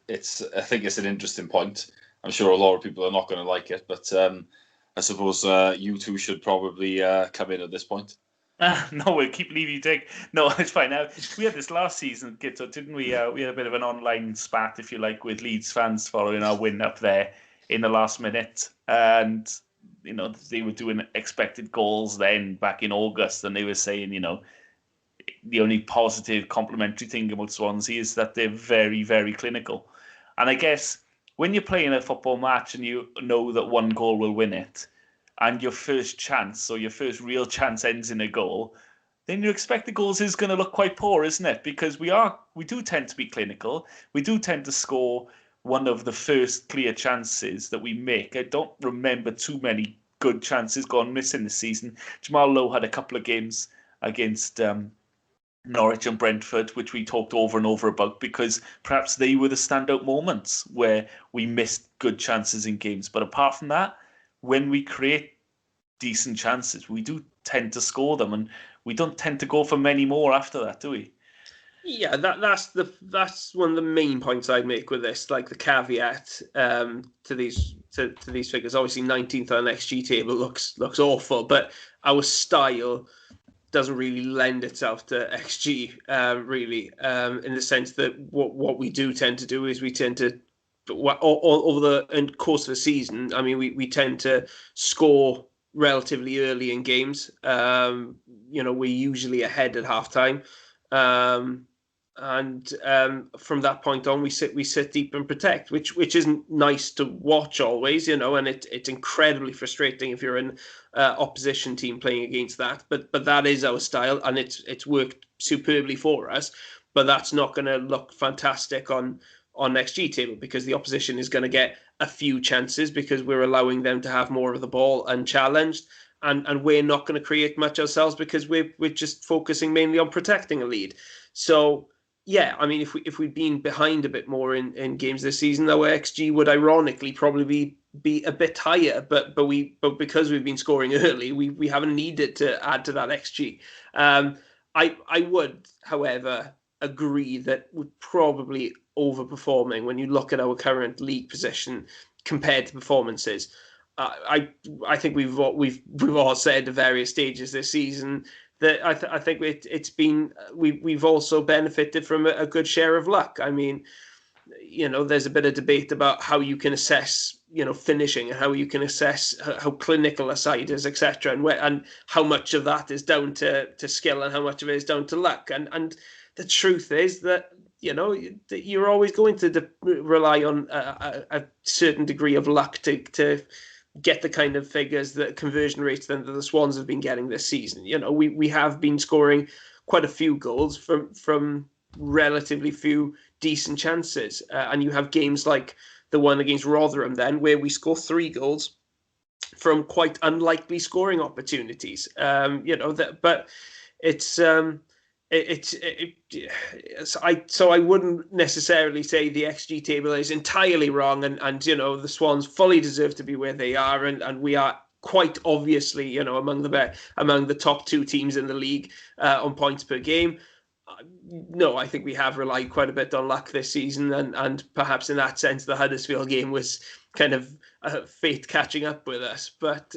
I think it's an interesting point. I'm sure a lot of people are not going to like it, but I suppose you two should probably come in at this point. No, we'll keep leaving you take. No, it's fine. Now, we had this last season, Guto, didn't we? We had a bit of an online spat, if you like, with Leeds fans following our win up there in the last minute. And, they were doing expected goals then back in August, and they were saying, the only positive complimentary thing about Swansea is that they're very, very clinical. And I guess when you're playing a football match and you know that one goal will win it, and your first chance or your first real chance ends in a goal, then your expected goals is going to look quite poor, isn't it? Because we do tend to be clinical. We do tend to score one of the first clear chances that we make. I don't remember too many good chances gone missing this season. Jamal Lowe had a couple of games against Norwich and Brentford, which we talked over and over about, because perhaps they were the standout moments where we missed good chances in games. But apart from that, when we create decent chances, we do tend to score them, and we don't tend to go for many more after that, do we? Yeah, that's one of the main points I'd make with this, like the caveat to these figures. Obviously, 19th on XG table looks awful, but our style doesn't really lend itself to XG, really, in the sense that what we do tend to do is we tend to, over the course of the season, I mean, we tend to score relatively early in games. We're usually ahead at halftime. And from that point on, we sit deep and protect, which isn't nice to watch always, and it's incredibly frustrating if you're an opposition team playing against that. But that is our style, and it's worked superbly for us. But that's not going to look fantastic on XG table, because the opposition is going to get a few chances because we're allowing them to have more of the ball unchallenged. And we're not going to create much ourselves because we're just focusing mainly on protecting a lead. So yeah, I mean, if we'd been behind a bit more in games this season, our XG would ironically probably be a bit higher. But because we've been scoring early, we haven't needed to add to that XG. I would, however, agree that we're probably overperforming when you look at our current league position compared to performances. I think we've all said at various stages this season that I think it's been we've also benefited from a good share of luck. I mean, there's a bit of debate about how you can assess finishing and how you can assess how clinical a side is, etc., and how much of that is down to skill and how much of it is down to luck. And the truth is that you're always going to rely on a certain degree of luck to get the kind of figures, the conversion rates that the Swans have been getting this season. We have been scoring quite a few goals from relatively few decent chances. And you have games like the one against Rotherham then, where we score 3 goals from quite unlikely scoring opportunities. But it's... So I wouldn't necessarily say the XG table is entirely wrong, and the Swans fully deserve to be where they are, and we are quite obviously among the top 2 teams in the league on points per game. No, I think we have relied quite a bit on luck this season, and perhaps in that sense the Huddersfield game was kind of fate catching up with us. But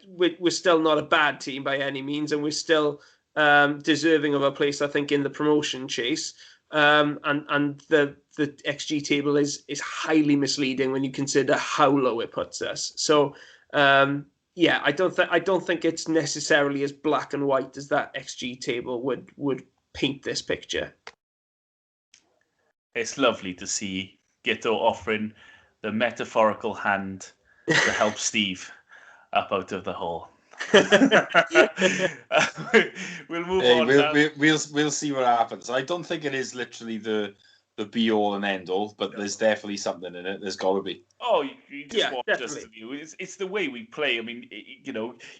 we're still not a bad team by any means, and we're still deserving of a place, I think, in the promotion chase. And the XG table is highly misleading when you consider how low it puts us. So yeah, I don't think it's necessarily as black and white as that XG table would paint this picture. It's lovely to see Guto offering the metaphorical hand to help Steve up out of the hole. We'll move on. We'll see what happens. I don't think it is literally the be all and end all, but there's definitely something in it. There's got to be. Oh, you just watch definitely. us. It's the way we play. I mean,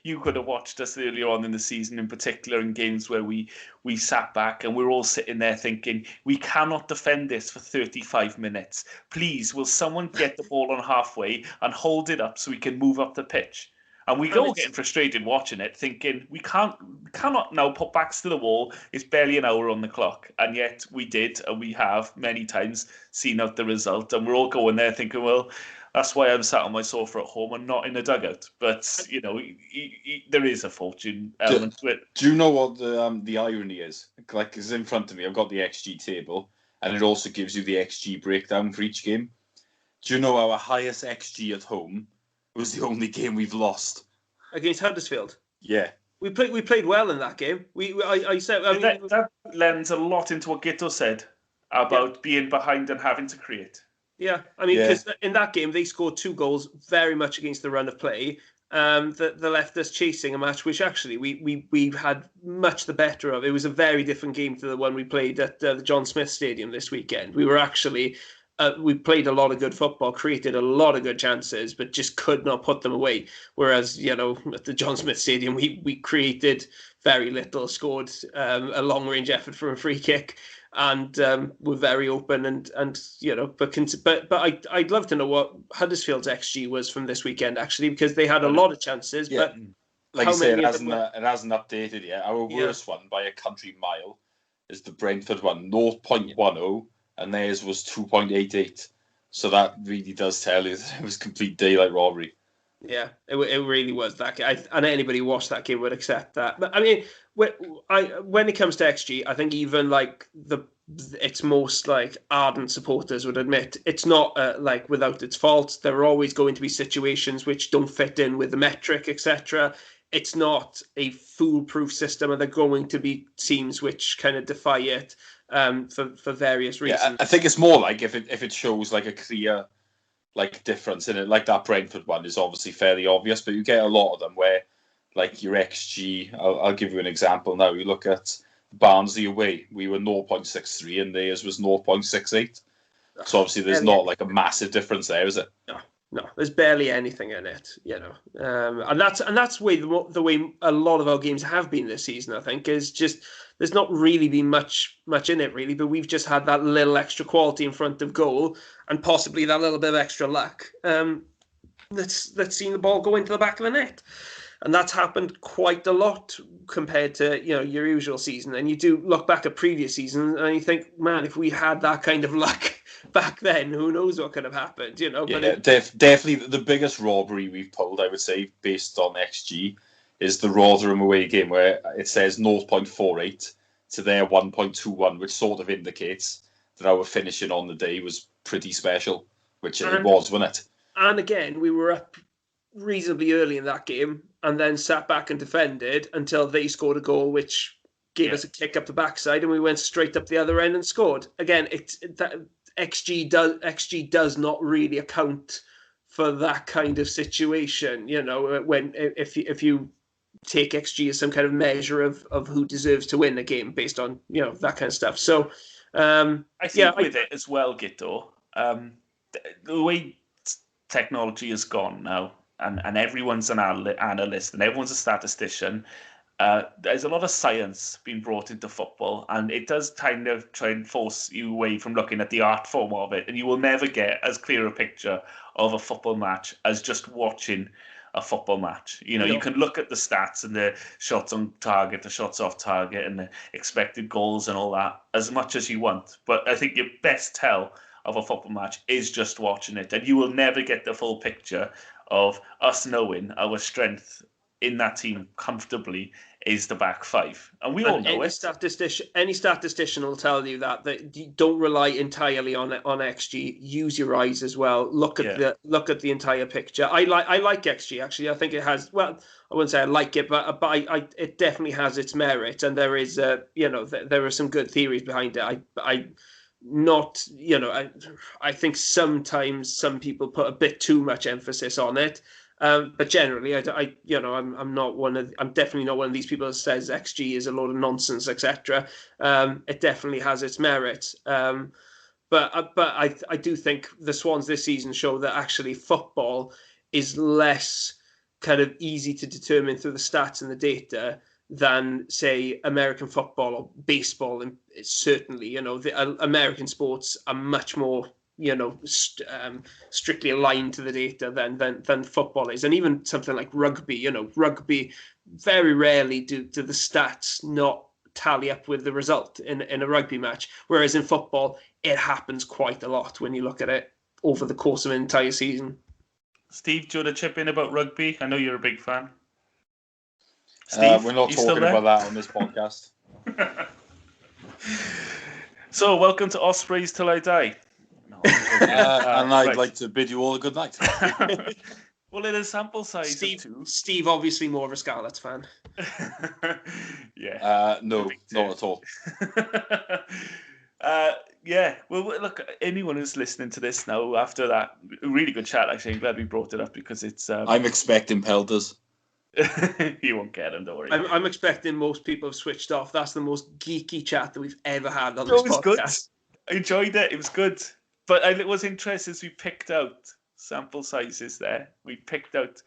you could have watched us earlier on in the season, in particular in games where we sat back and we're all sitting there thinking, we cannot defend this for 35 minutes. Please, will someone get the ball on halfway and hold it up so we can move up the pitch? And we go getting frustrated watching it, thinking we cannot now put backs to the wall. It's barely an hour on the clock, and yet we did, and we have many times seen out the result. And we're all going there thinking, well, that's why I'm sat on my sofa at home and not in a dugout. But there is a fortune element to it. Do you know what the irony is? Like, it's in front of me. I've got the XG table, and it also gives you the XG breakdown for each game. Do you know our highest XG at home was the only game we've lost against Huddersfield? Yeah, we played well in that game. That lends a lot into what Guto said about being behind and having to create. Yeah, I mean, because in that game they scored 2 goals very much against the run of play. That left us chasing a match which actually we had much the better of. It was a very different game to the one we played at the John Smith Stadium this weekend. We were actually. We played a lot of good football, created a lot of good chances, but just could not put them away. Whereas, at the John Smith Stadium, we created very little, scored a long-range effort from a free kick, and were very open. But I'd love to know what Huddersfield's XG was from this weekend, actually, because they had a lot of chances. Yeah. But like I said, it hasn't updated yet. Our worst one by a country mile is the Brentford one, 0.10. And theirs was 2.88. So that really does tell you that it was complete daylight robbery. Yeah, it really was that game. And anybody who watched that game would accept that. But I mean, when it comes to XG, I think even like its most like ardent supporters would admit it's not like without its faults. There are always going to be situations which don't fit in with the metric, etc. It's not a foolproof system, and there are going to be teams which kind of defy it for various reasons. Yeah, I think it's more like if it shows like a clear like difference in it, like that Brentford one is obviously fairly obvious, but you get a lot of them where like your XG. I'll give you an example now. You look at Barnsley away, we were 0.63 and theirs was 0.68. So obviously there's not like a massive difference there, is it? No, there's barely anything in it, and that's the way a lot of our games have been this season. I think is just there's not really been much in it really, but we've just had that little extra quality in front of goal and possibly that little bit of extra luck that's seen the ball go into the back of the net. And that's happened quite a lot compared to your usual season. And you do look back at previous seasons and you think, man, if we had that kind of luck back then, who knows what could have happened? Yeah, but definitely the biggest robbery we've pulled, I would say, based on XG, is the Rotherham away game where it says 0.48 to their 1.21, which sort of indicates that our finishing on the day was pretty special, which it was, wasn't it? And again, we were up reasonably early in that game and then sat back and defended until they scored a goal which gave us a kick up the backside, and we went straight up the other end and scored. Again, XG does not really account for that kind of situation, when if you take XG as some kind of measure of who deserves to win a game based on that kind of stuff. So I think with it as well, Guto, the way technology has gone now, and everyone's an analyst and everyone's a statistician. There's a lot of science being brought into football, and it does kind of try and force you away from looking at the art form of it, and you will never get as clear a picture of a football match as just watching a football match. You can look at the stats and the shots on target, the shots off target, and the expected goals and all that as much as you want, but I think your best tell of a football match is just watching it, and you will never get the full picture of us knowing our strength in that team comfortably is the back five, and we all know it. Any statistician will tell you that you don't rely entirely on XG. Use your eyes as well. Look at the entire picture. I like XG actually. I think it has. Well, I wouldn't say I like it, but it definitely has its merit, and there is there are some good theories behind it. I think sometimes some people put a bit too much emphasis on it, but generally, I'm definitely not one of these people that says XG is a load of nonsense, etc. It definitely has its merits, but I do think the Swans this season show that actually football is less kind of easy to determine through the stats and the data than, say, American football or baseball. And certainly, the American sports are much more, strictly aligned to the data than football is. And even something like rugby, rugby, very rarely do the stats not tally up with the result in a rugby match. Whereas in football, it happens quite a lot when you look at it over the course of an entire season. Steve, do you want to chip in about rugby? I know you're a big fan. Steve, we're not talking about that on this podcast. So, welcome to Ospreys Till I Die. No, and I'd like to bid you all a good night. Well, in a sample size Steve, of two. Steve, obviously more of a Scarlets fan. Yeah. No, not at all. Yeah. Well, look, anyone who's listening to this now after that really good chat, actually, I'm glad we brought it up because it's. I'm expecting pelters. You won't get them, don't worry. I'm expecting most people have switched off. That's the most geeky chat that we've ever had on this podcast. It was good. I enjoyed it. It was good. But it was interesting as we picked out sample sizes there. We picked out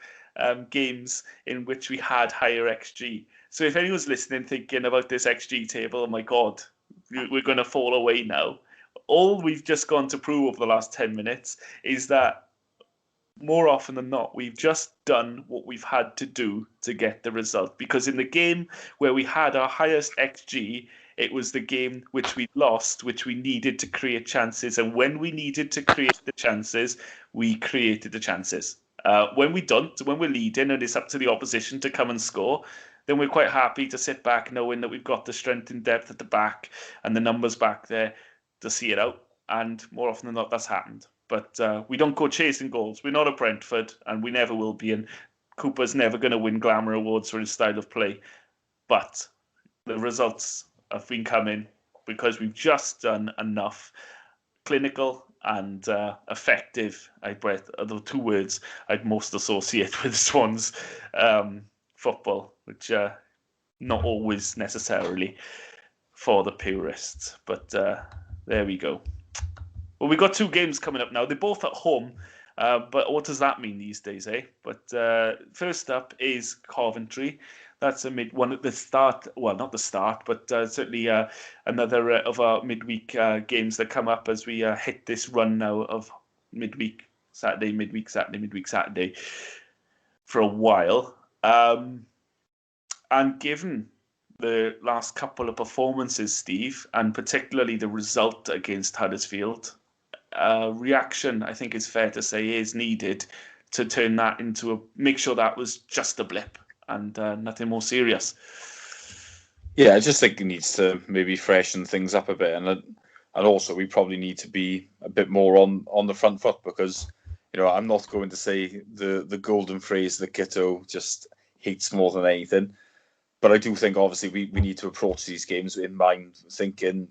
games in which we had higher XG. So if anyone's listening thinking about this XG table, oh my God, we're going to fall away now. All we've just gone to prove over the last 10 minutes is that more often than not, we've just done what we've had to do to get the result. Because in the game where we had our highest XG, it was the game which we lost, which we needed to create chances. And when we needed to create the chances, we created the chances. When we don't, when we're leading and it's up to the opposition to come and score, then we're quite happy to sit back knowing that we've got the strength and depth at the back and the numbers back there to see it out. And more often than not, that's happened. But we don't go chasing goals. We're not a Brentford, and we never will be. And Cooper's never going to win glamour awards for his style of play. But the results have been coming because we've just done enough. Clinical and effective, are the two words I'd most associate with Swans football, which not always necessarily for the purists. But there we go. Well, we've got 2 games coming up now. They're both at home, but what does that mean these days, eh? But first up is Coventry. That's one at the start. Well, not the start, but certainly another of our midweek games that come up as we hit this run now of midweek Saturday for a while. And given the last couple of performances, Steve, and particularly the result against Huddersfield, reaction, I think it's fair to say, is needed to turn that into make sure that was just a blip and nothing more serious. Yeah, I just think it needs to maybe freshen things up a bit, and also we probably need to be a bit more on the front foot, because I'm not going to say the golden phrase that Guto just hates more than anything, but I do think obviously we need to approach these games in mind, thinking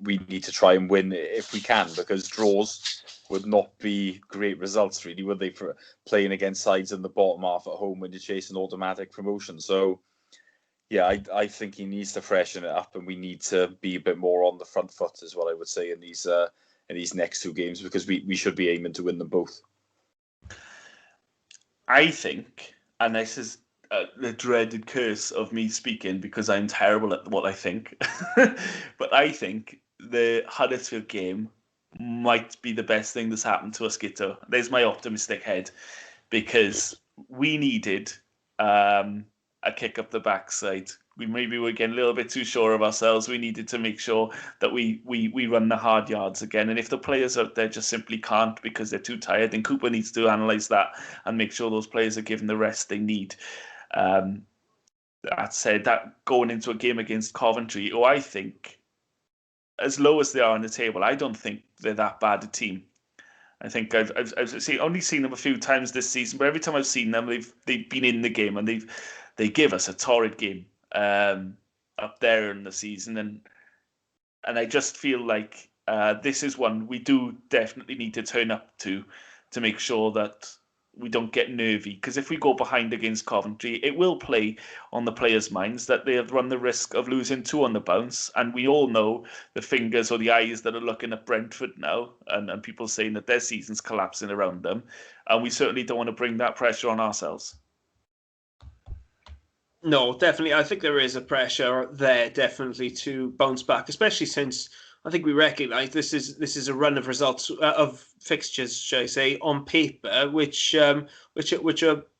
we need to try and win if we can, because draws would not be great results, really, would they, for playing against sides in the bottom half at home when you're chasing automatic promotion. So, yeah, I think he needs to freshen it up, and we need to be a bit more on the front foot, is what I would say, in these next 2 games, because we should be aiming to win them both. I think, and this is the dreaded curse of me speaking because I'm terrible at what I think, but I think the Huddersfield game might be the best thing that's happened to us, Guto. There's my optimistic head, because we needed a kick up the backside. We maybe were getting a little bit too sure of ourselves. We needed to make sure that we run the hard yards again. And if the players out there just simply can't because they're too tired, then Cooper needs to analyse that and make sure those players are given the rest they need. That said, that going into a game against Coventry, who I think, as low as they are on the table, I don't think they're that bad a team. I think I've only seen them a few times this season, but every time I've seen them, they've been in the game, and they give us a torrid game up there in the season, and I just feel like this is one we do definitely need to turn up to make sure that we don't get nervy, because if we go behind against Coventry, it will play on the players' minds that they have run the risk of losing 2 on the bounce. And we all know the fingers or the eyes that are looking at Brentford now, and people saying that their season's collapsing around them. And we certainly don't want to bring that pressure on ourselves. No, definitely. I think there is a pressure there, definitely, to bounce back, especially since I think we recognise this is a run of results of fixtures, shall I say, on paper, which are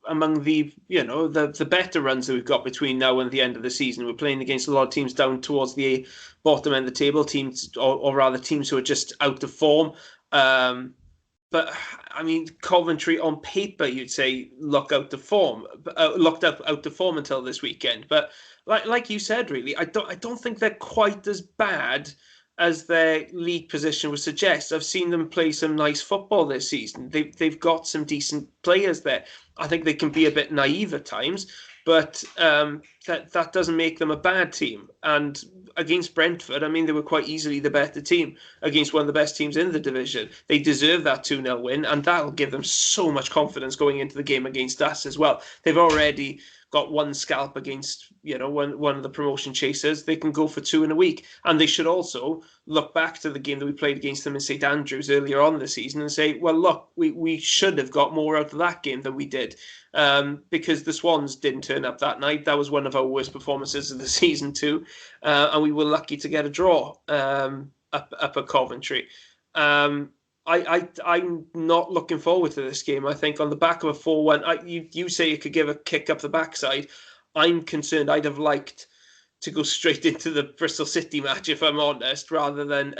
among the the better runs that we've got between now and the end of the season. We're playing against a lot of teams down towards the bottom end of the table, teams or rather teams who are just out of form. But I mean, Coventry on paper, you'd say looked out of form until this weekend. But like you said, really, I don't think they're quite as bad as their league position would suggest. I've seen them play some nice football this season. They've got some decent players there. I think they can be a bit naive at times, but that doesn't make them a bad team. And against Brentford, I mean, they were quite easily the better team against one of the best teams in the division. They deserve that 2-0 win, and that'll give them so much confidence going into the game against us as well. They've already got 1 scalp against one of the promotion chasers. They can go for 2 in a week, and they should also look back to the game that we played against them in St Andrews earlier on this season and say, well, look, we should have got more out of that game than we did, because the Swans didn't turn up that night. That was one of our worst performances of the season too, and we were lucky to get a draw up at Coventry. I'm not looking forward to this game. I think on the back of a 4-1, you say you could give a kick up the backside. I'm concerned. I'd have liked to go straight into the Bristol City match, if I'm honest, rather than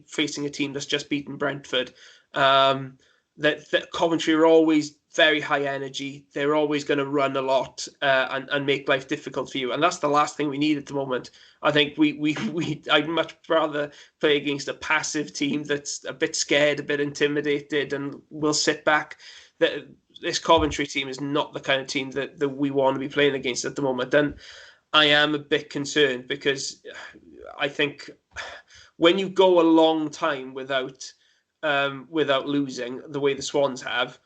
facing a team that's just beaten Brentford. That Coventry are always very high energy. They're always going to run a lot and make life difficult for you. And that's the last thing we need at the moment. I think I'd much rather play against a passive team that's a bit scared, a bit intimidated, and will sit back. This Coventry team is not the kind of team that we want to be playing against at the moment. And I am a bit concerned because I think when you go a long time without losing the way the Swans have,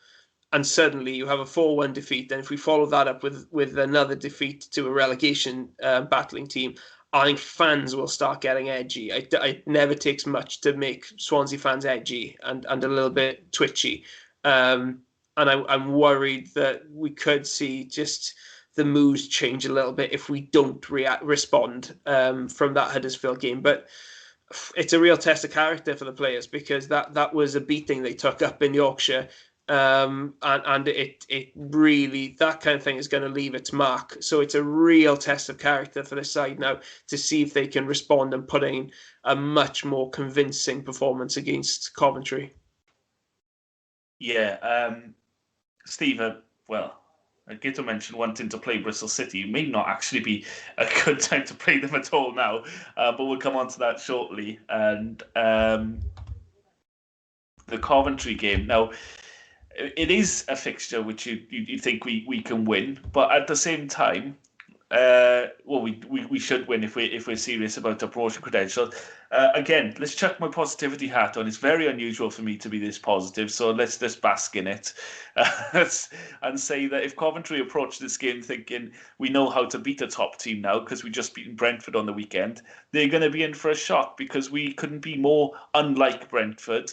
and suddenly you have a 4-1 defeat, and if we follow that up with another defeat to a relegation battling team, I think fans will start getting edgy. It never takes much to make Swansea fans edgy and a little bit twitchy. And I'm worried that we could see just the mood change a little bit if we don't respond from that Huddersfield game. But it's a real test of character for the players, because that was a beating they took up in Yorkshire. And it really, that kind of thing is going to leave its mark. So it's a real test of character for this side now to see if they can respond and put in a much more convincing performance against Coventry. Yeah, Steve, Guto mentioned wanting to play Bristol City. It may not actually be a good time to play them at all now, but we'll come on to that shortly. And the Coventry game now, it is a fixture which you think we can win, but at the same time, we should win if we're serious about the promotion credential. Again, let's chuck my positivity hat on. It's very unusual for me to be this positive, so let's just bask in it and say that if Coventry approach this game thinking we know how to beat a top team now because we just beaten Brentford on the weekend, they're going to be in for a shock, because we couldn't be more unlike Brentford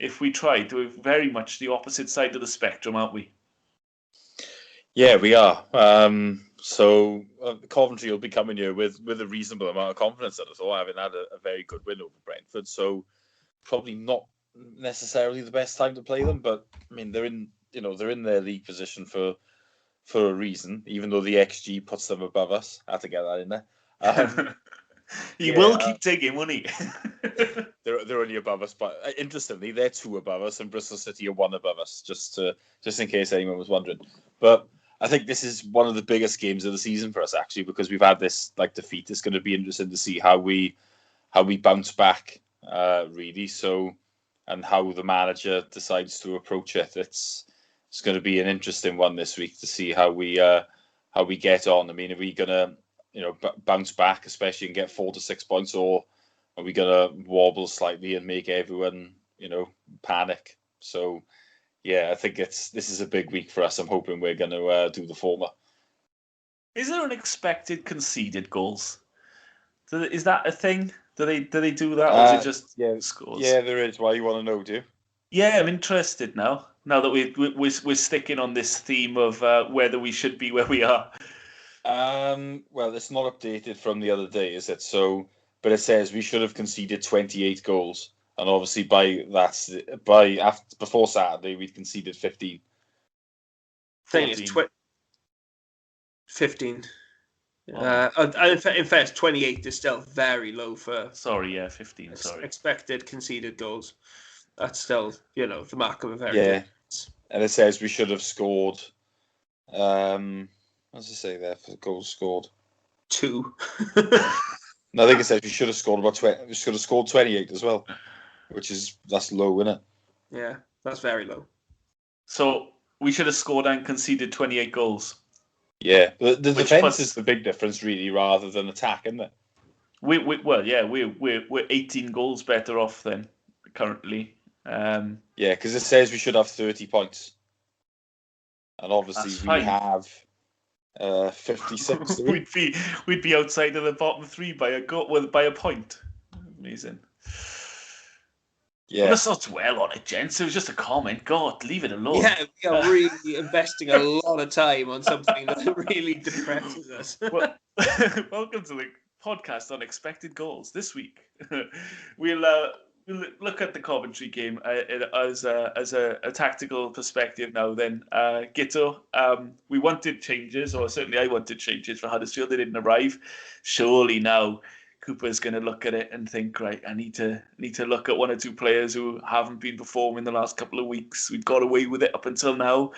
if we tried. We're very much the opposite side of the spectrum, aren't we? Yeah, we are. So Coventry will be coming here with a reasonable amount of confidence at us all, having had a very good win over Brentford. So probably not necessarily the best time to play them, but I mean they're in their league position for a reason, even though the XG puts them above us. I had to get that in there. He will keep digging, won't he? They're only above us, but interestingly, they're 2 above us, and Bristol City are 1 above us. Just in case anyone was wondering. But I think this is one of the biggest games of the season for us, actually, because we've had this defeat. It's going to be interesting to see how we bounce back, really. So, and how the manager decides to approach it. It's going to be an interesting one this week to see how we get on. I mean, are we going to bounce back, especially, and get 4 to 6 points, or are we gonna wobble slightly and make everyone, panic? So, yeah, I think this is a big week for us. I'm hoping we're gonna do the former. Is there an expected conceded goals? Is that a thing? Do they do that, or is it just scores? Yeah, there is. Why you want to know, do you? Yeah, I'm interested now. Now that we're sticking on this theme of whether we should be where we are. Well, it's not updated from the other day, is it? So, but it says we should have conceded 28 goals, and obviously before Saturday we'd conceded 15. Thing is, 15. In fact, 28 is still very low for. Sorry, yeah, 15. Sorry. Expected conceded goals. That's still, the mark of a very good. And it says we should have scored. What does it say there for the goals scored? 2. No, I think it says we should have scored about 20. We should have scored 28 as well, that's low, isn't it? Yeah, that's very low. So we should have scored and conceded 28 goals. Yeah, the defense is the big difference, really, rather than attack, isn't it? We're 18 goals better off than currently. Yeah, because it says we should have 30 points, and obviously we have 56. we'd be outside of the bottom 3 by a point. Amazing. Yeah, well, that's not dwell on it, gents. It was just a comment. God, leave it alone. Yeah, we are really investing a lot of time on something that really depresses us. Well, welcome to the podcast on expected goals. This week, we'll look at the Coventry game as a tactical perspective now. Then, Guto, we wanted changes, or certainly I wanted changes for Huddersfield. They didn't arrive. Surely now Cooper's going to look at it and think, right, I need to look at one or two players who haven't been performing the last couple of weeks. We've got away with it up until now.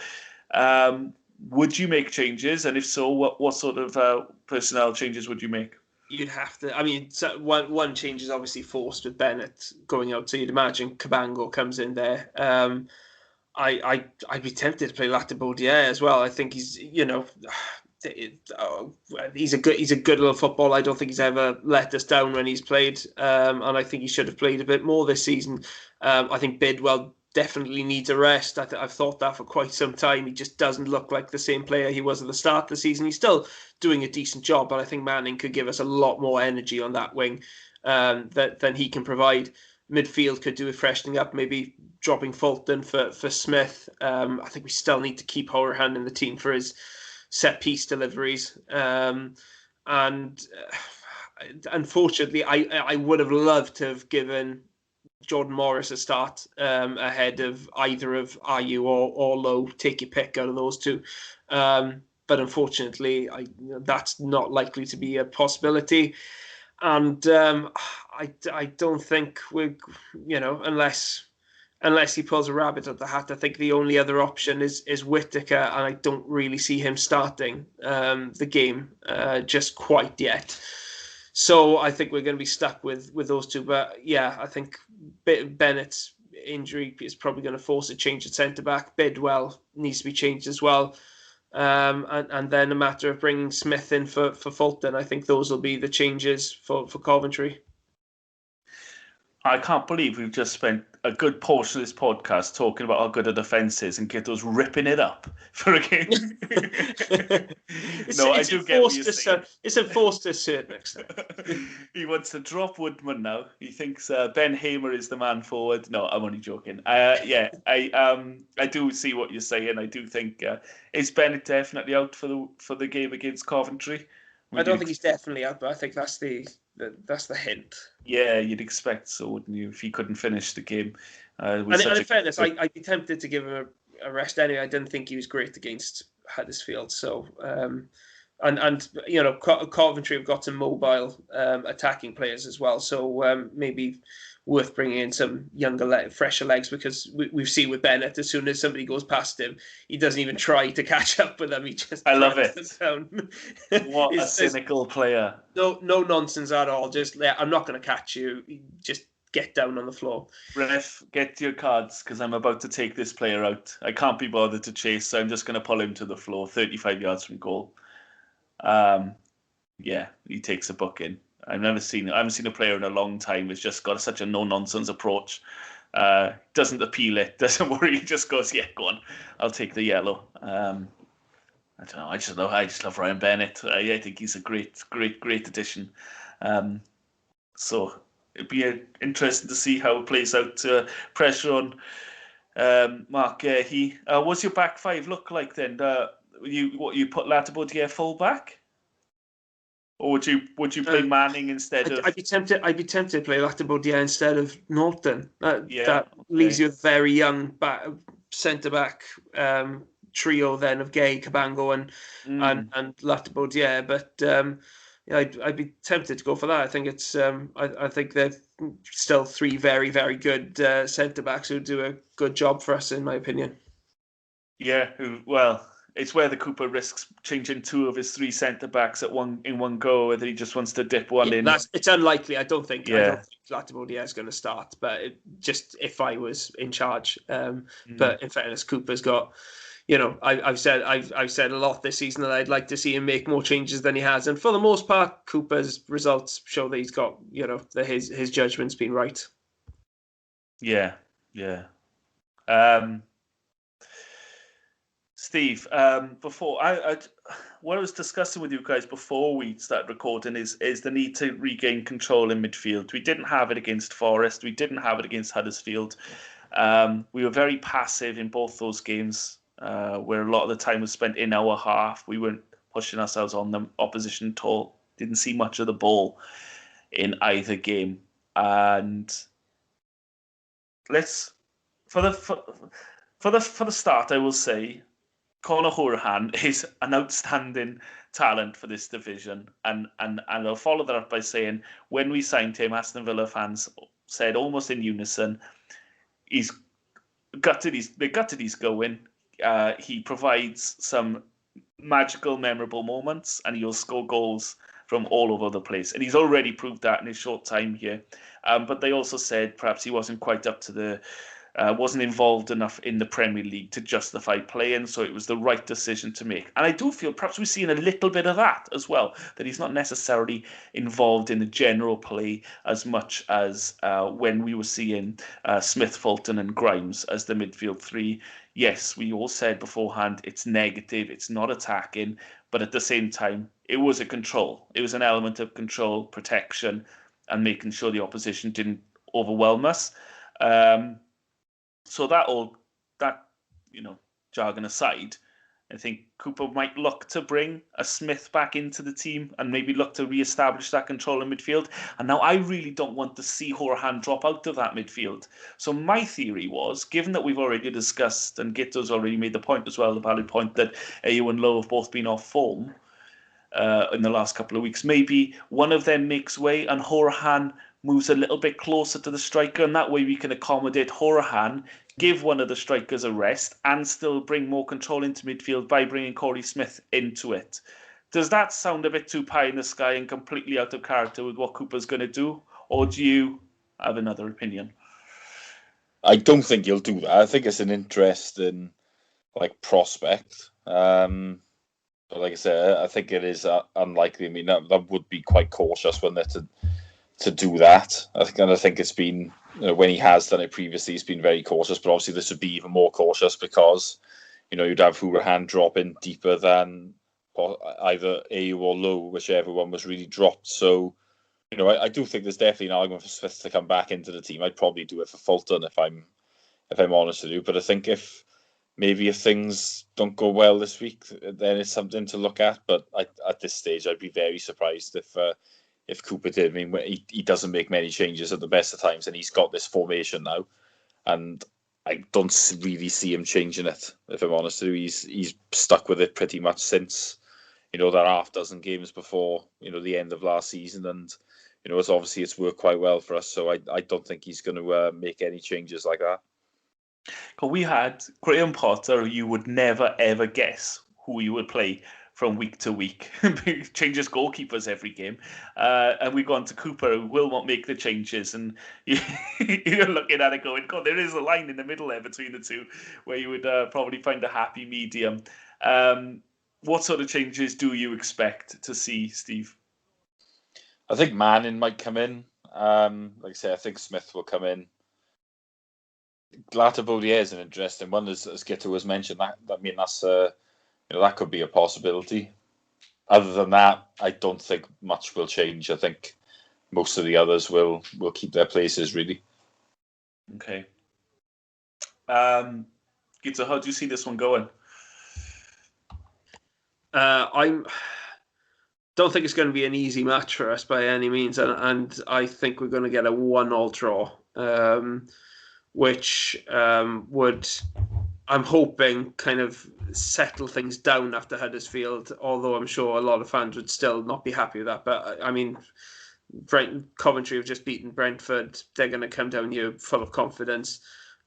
Would you make changes? And if so, what sort of personnel changes would you make? You'd have to. I mean, so one change is obviously forced with Bennett going out. So you'd imagine Cabango comes in there. I'd be tempted to play Latibaudiere as well. I think he's, he's a good little footballer. I don't think he's ever let us down when he's played, and I think he should have played a bit more this season. I think Bidwell definitely needs a rest. I've thought that for quite some time. He just doesn't look like the same player he was at the start of the season. He's still doing a decent job, but I think Manning could give us a lot more energy on that wing than he can provide. Midfield could do with freshening up, maybe dropping Fulton for Smith. I think we still need to keep Horahan in the team for his set-piece deliveries. And unfortunately, I would have loved to have given Jordan Morris a start ahead of either of Ayew or Lowe. Take your pick out of those two. But unfortunately, that's not likely to be a possibility. And I don't think we're, unless he pulls a rabbit out the hat, I think the only other option is Whittaker, and I don't really see him starting the game just quite yet. So I think we're going to be stuck with those two. But yeah, I think Bennett's injury is probably going to force a change at centre-back. Bidwell needs to be changed as well. And then a matter of bringing Smith in for Fulton. I think those will be the changes for Coventry. I can't believe we've just spent a good portion of this podcast talking about how good a defence is and Guto's ripping it up for a game. I do get what you're saying. It's enforced to a certain extent. He wants to drop Woodman now. He thinks Ben Hamer is the man forward. No, I'm only joking. I do see what you're saying. I do think is Bennett definitely out for the game against Coventry? I don't think he's definitely out, but I think that's the hint. Yeah, you'd expect so, wouldn't you, if he couldn't finish the game? And in fairness, I'd be tempted to give him a rest anyway. I didn't think he was great against Huddersfield. So, Coventry have got some mobile attacking players as well. So maybe worth bringing in some younger, fresher legs, because we've seen with Bennett, as soon as somebody goes past him, he doesn't even try to catch up with them. He just love it. Down. What a cynical player. No nonsense at all. Just, I'm not going to catch you. Just get down on the floor. Ref, get your cards, because I'm about to take this player out. I can't be bothered to chase, so I'm just going to pull him to the floor, 35 yards from goal. He takes a booking. I haven't seen a player in a long time who's just got such a no-nonsense approach. Doesn't appeal it, doesn't worry. He just goes, yeah, go on, I'll take the yellow. I don't know. I just love Ryan Bennett. I think he's a great addition. So it'd be interesting to see how it plays out. Pressure on Mark Gehee. What's your back five look like then? You put Latibaudiere full back? Or would you play Manning instead of? I'd be tempted to play Latibaudiere instead of Norton. That leaves you a very young centre back trio then of Gay, Cabango, and Latibaudiere. But I'd be tempted to go for that. I think it's I think they're still three very, very good centre backs who do a good job for us, in my opinion. Yeah. It's where the Cooper risks changing two of his three centre backs in one go, whether he just wants to dip one in. It's unlikely. I don't think Latibaudiere is going to start, but just if I was in charge. But in fairness, Cooper's got, I've said a lot this season that I'd like to see him make more changes than he has, and for the most part, Cooper's results show that he's got, that his judgment's been right. Yeah. Steve, before what I was discussing with you guys before we started recording is the need to regain control in midfield. We didn't have it against Forest. We didn't have it against Huddersfield. We were very passive in both those games, where a lot of the time was spent in our half. We weren't pushing ourselves on the opposition at all. Didn't see much of the ball in either game. And for the start, I will say, Conor Hourihane is an outstanding talent for this division, and I'll follow that up by saying when we signed him, Aston Villa fans said almost in unison, he's gutted. They're gutted he's going. He provides some magical, memorable moments, and he'll score goals from all over the place. And he's already proved that in his short time here. But they also said perhaps he wasn't quite up to the wasn't involved enough in the Premier League to justify playing, so it was the right decision to make. And I do feel perhaps we're seeing a little bit of that as well, that he's not necessarily involved in the general play as much as when we were seeing Smith, Fulton and Grimes as the midfield three. Yes, we all said beforehand it's negative, it's not attacking, but at the same time, it was a control. It was an element of control, protection, and making sure the opposition didn't overwhelm us. So that jargon aside, I think Cooper might look to bring a Smith back into the team and maybe look to re-establish that control in midfield. And now I really don't want to see Hourihane drop out of that midfield. So my theory was, given that we've already discussed, and Guto's already made the point as well, the valid point that Ayew and Lowe have both been off form in the last couple of weeks, maybe one of them makes way and Hourihane moves a little bit closer to the striker, and that way we can accommodate Hourihane, give one of the strikers a rest, and still bring more control into midfield by bringing Corey Smith into it. Does that sound a bit too pie in the sky and completely out of character with what Cooper's going to do, or do you have another opinion? I don't think he'll do that. I think it's an interesting prospect. But like I said, I think it is unlikely. I mean, that would be quite cautious, wouldn't it, to do that. I think it's been, when he has done it previously, he's been very cautious, but obviously this would be even more cautious because, you'd have Hourihane drop in deeper than either Ayew or Lowe, whichever one was really dropped. So, I do think there's definitely an argument for Smith to come back into the team. I'd probably do it for Fulton if I'm honest with you. But I think if things don't go well this week, then it's something to look at. But at this stage, I'd be very surprised if Cooper did. I mean, he doesn't make many changes at the best of times, and he's got this formation now, and I don't really see him changing it. If I'm honest with you, he's stuck with it pretty much since that half dozen games before the end of last season, and it's worked quite well for us. So I don't think he's going to make any changes like that. We had Graham Potter, you would never ever guess who he would play from week to week. Changes goalkeepers every game. And we've gone to Cooper, who will not make the changes. And you're looking at it going, God, there is a line in the middle there between the two where you would probably find a happy medium. What sort of changes do you expect to see, Steve? I think Manning might come in. Like I say, I think Smith will come in. Glatterbury is an interesting one, as Guto has mentioned. That's that could be a possibility. Other than that, I don't think much will change. I think most of the others will keep their places, really. Okay. Guto, how do you see this one going? I don't think it's going to be an easy match for us by any means, and I think we're going to get a 1-1 draw, which would, I'm hoping, kind of settle things down after Huddersfield, although I'm sure a lot of fans would still not be happy with that. But, I mean, Coventry have just beaten Brentford. They're going to come down here full of confidence.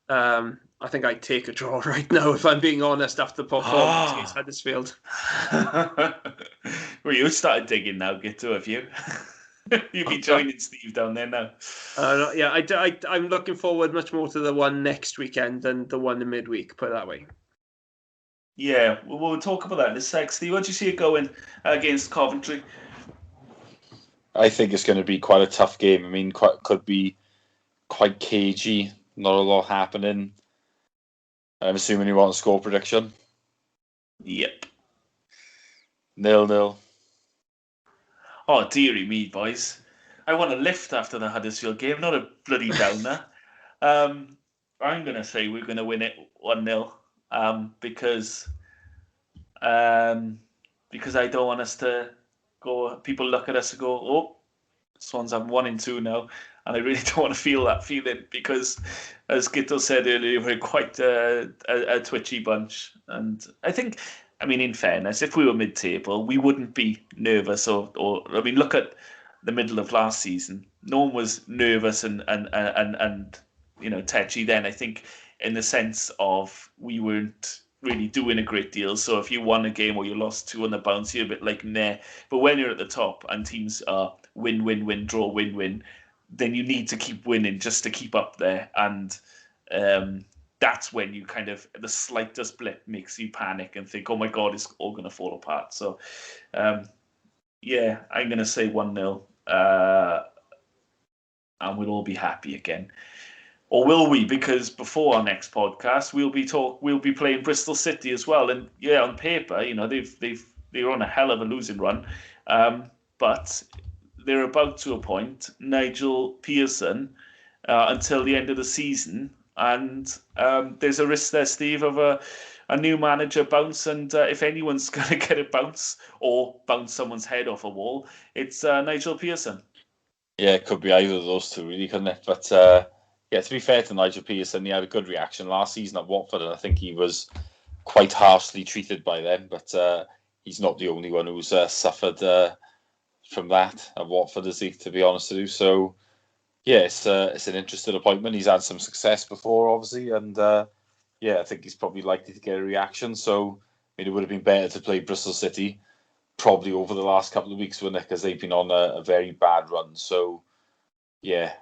I think I'd take a draw right now, if I'm being honest, after the performance against Huddersfield. Well, you started digging now, Guto, have you? You'll be joining Steve down there now. Yeah, I'm looking forward much more to the one next weekend than the one in midweek, put it that way. Yeah, we'll talk about that in a sec. Steve, how do you see it going against Coventry? I think it's going to be quite a tough game. I mean, could be quite cagey, not a lot happening. I'm assuming you want a score prediction? Yep. 0-0. Oh, dearie me, boys. I want a lift after the Huddersfield game, not a bloody downer. I'm going to say we're going to win it 1-0 because I don't want us to go, people look at us and go, oh, Swans have 1-2 now, and I really don't want to feel that feeling because, as Guto said earlier, we're quite a twitchy bunch. And I think, I mean, in fairness, if we were mid-table, we wouldn't be nervous. Or I mean, look at the middle of last season. No one was nervous and tetchy then. I think in the sense of we weren't really doing a great deal. So if you won a game or you lost two on the bounce, you're a bit like nah. But when you're at the top and teams are win, win, win, draw, win, win, then you need to keep winning just to keep up there. And that's when you kind of, the slightest blip makes you panic and think, oh my God, it's all going to fall apart. So, yeah, I'm going to say 1-0 and we'll all be happy again. Or will we? Because before our next podcast, we'll be playing Bristol City as well. And yeah, on paper, they're on a hell of a losing run, but they're about to appoint Nigel Pearson until the end of the season, and there's a risk there, Steve, of a new manager bounce. And if anyone's going to get a bounce or bounce someone's head off a wall, it's Nigel Pearson. Yeah, it could be either of those two, really, couldn't it? But yeah, to be fair to Nigel Pearson, he had a good reaction last season at Watford, and I think he was quite harshly treated by them. But he's not the only one who's suffered from that at Watford, is he? To be honest with you, so yeah, it's an interesting appointment. He's had some success before, obviously, and yeah, I think he's probably likely to get a reaction. So I mean, it would have been better to play Bristol City probably over the last couple of weeks, wouldn't it? Because they've been on a very bad run. So yeah,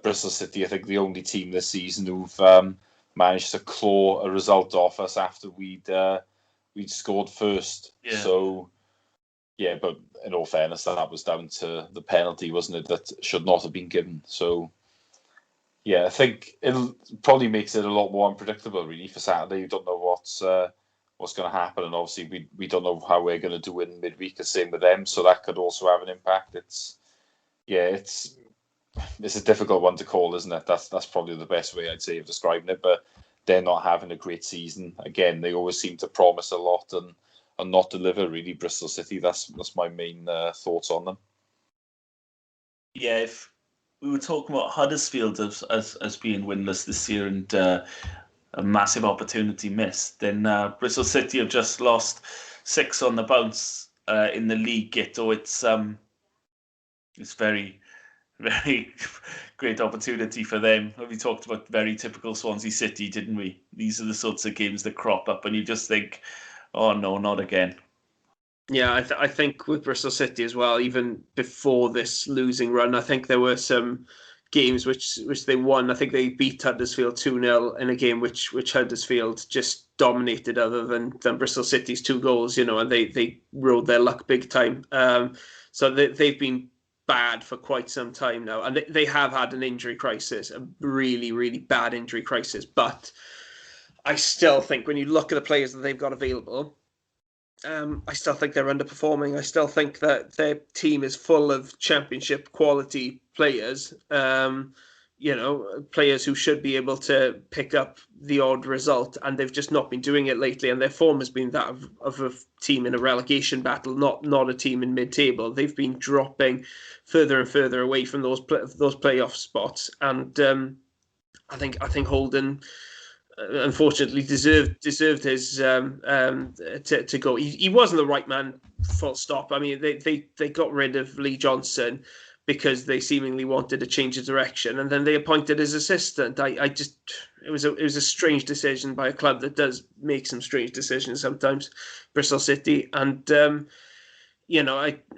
Bristol City, I think the only team this season who've managed to claw a result off us after we'd scored first. Yeah. So yeah, but in all fairness, that was down to the penalty, wasn't it? That should not have been given. So yeah, I think it probably makes it a lot more unpredictable, really, for Saturday. You don't know what's going to happen, and obviously we don't know how we're going to do in midweek. The same with them, so that could also have an impact. It's a difficult one to call, isn't it? That's probably the best way I'd say of describing it. But they're not having a great season. Again, they always seem to promise a lot and not deliver, really. Bristol City. That's my main thoughts on them. Yeah, if we were talking about Huddersfield as being winless this year and a massive opportunity missed, then Bristol City have just lost 6 on the bounce in the league. It's very, very great opportunity for them. We talked about very typical Swansea City, didn't we? These are the sorts of games that crop up and you just think, oh no, not again. Yeah, I think with Bristol City as well, even before this losing run, I think there were some games which they won. I think they beat Huddersfield 2-0 in a game which Huddersfield just dominated, other than Bristol City's 2 goals, and they rode their luck big time. So they've been bad for quite some time now, and they have had an injury crisis, a really, really bad injury crisis. But I still think when you look at the players that they've got available, I still think they're underperforming. I still think that their team is full of championship quality players, players who should be able to pick up the odd result, and they've just not been doing it lately. And their form has been that of a team in a relegation battle, not a team in mid-table. They've been dropping further and further away from those playoff spots. And I think Holden unfortunately deserved his to go. He wasn't the right man, full stop. I mean, they got rid of Lee Johnson because they seemingly wanted a change of direction, and then they appointed his assistant. It was a strange decision by a club that does make some strange decisions sometimes, Bristol City. And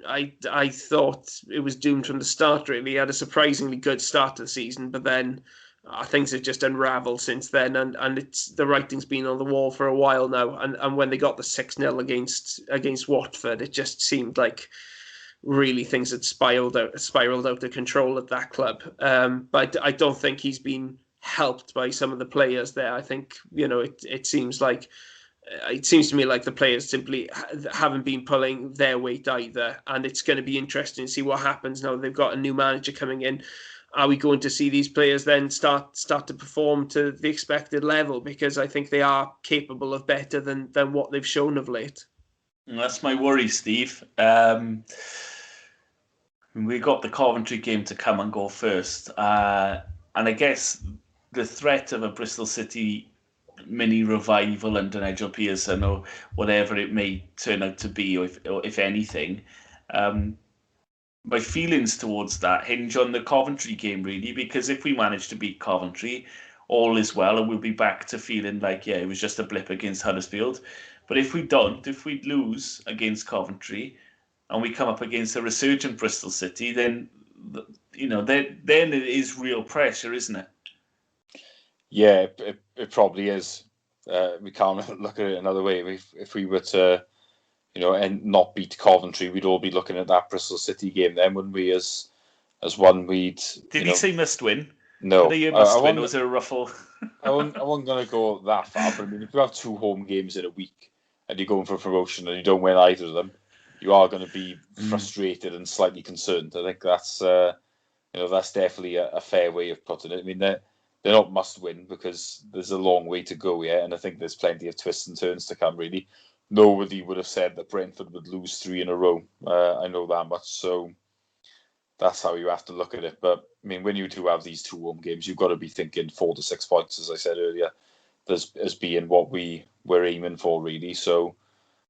I thought it was doomed from the start, really. He had a surprisingly good start to the season, but then things have just unravelled since then, and it's the writing's been on the wall for a while now. And when they got the 6-0 against Watford, it just seemed like really things had spiraled out of control at that club. But I don't think he's been helped by some of the players there. I think it seems to me like the players simply haven't been pulling their weight either, and it's going to be interesting to see what happens now. They've got a new manager coming in. Are we going to see these players then start to perform to the expected level? Because I think they are capable of better than what they've shown of late. That's my worry, Steve. We got the Coventry game to come and go first, and I guess the threat of a Bristol City mini revival under Nigel Pearson or whatever it may turn out to be, or if anything, um, my feelings towards that hinge on the Coventry game really, because if we manage to beat Coventry, all is well, and we'll be back to feeling like, yeah, it was just a blip against Huddersfield. But if we don't, if we lose against Coventry and we come up against a resurgent Bristol City, then then it is real pressure, isn't it? Yeah, it probably is. We can't look at it another way. If we were to, and not beat Coventry, we'd all be looking at that Bristol City game then, wouldn't we? As one we'd. Did he say must win? No, Did he must win? Was there a ruffle? I wasn't going to go that far, but I mean, if you have 2 home games in a week and you're going for promotion and you don't win either of them, you are going to be frustrated and slightly concerned. I think that's that's definitely a fair way of putting it. I mean, they're not must win because there's a long way to go yet, and I think there's plenty of twists and turns to come. Really, nobody would have said that Brentford would lose 3 in a row. I know that much, so that's how you have to look at it. But I mean, when you do have these 2 home games, you've got to be thinking 4 to 6 points, as I said earlier, as being what we're aiming for, really. So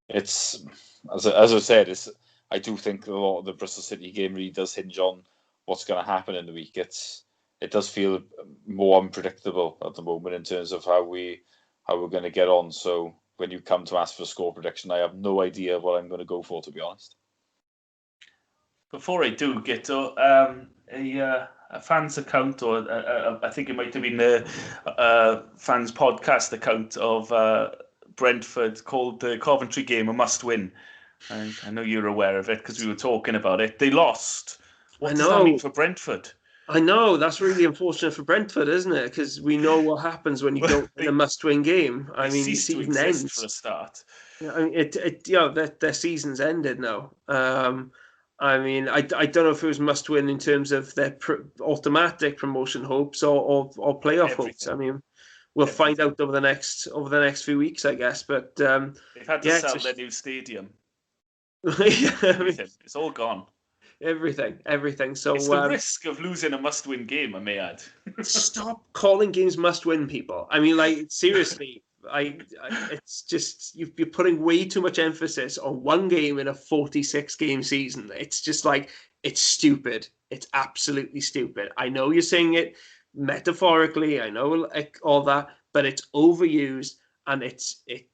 it's as I said, I do think a lot of the Bristol City game really does hinge on what's going to happen in the week. It does feel more unpredictable at the moment in terms of how we're going to get on. So when you come to ask for a score prediction, I have no idea what I'm going to go for, to be honest. Before I do, Guto, a fans account, or I think it might have been a fans podcast account of Brentford called the Coventry game a must-win. I know you're aware of it because we were talking about it. They lost. What does that mean for Brentford? I know, that's really unfortunate for Brentford, isn't it? Because we know what happens when you don't win a must-win game. I mean, the season ends for a start. I mean, their season's ended now. I mean, I don't know if it was must-win in terms of their automatic promotion hopes or playoff hopes. I mean, we'll find out over the next few weeks, I guess. But they've had to sell their new stadium. It's all gone. Everything. So it's the risk of losing a must-win game, I may add. Stop calling games must-win, people. I mean, like, seriously, it's just you're putting way too much emphasis on one game in a 46-game season. It's just like, it's stupid. It's absolutely stupid. I know you're saying it metaphorically. I know all that, but it's overused. And it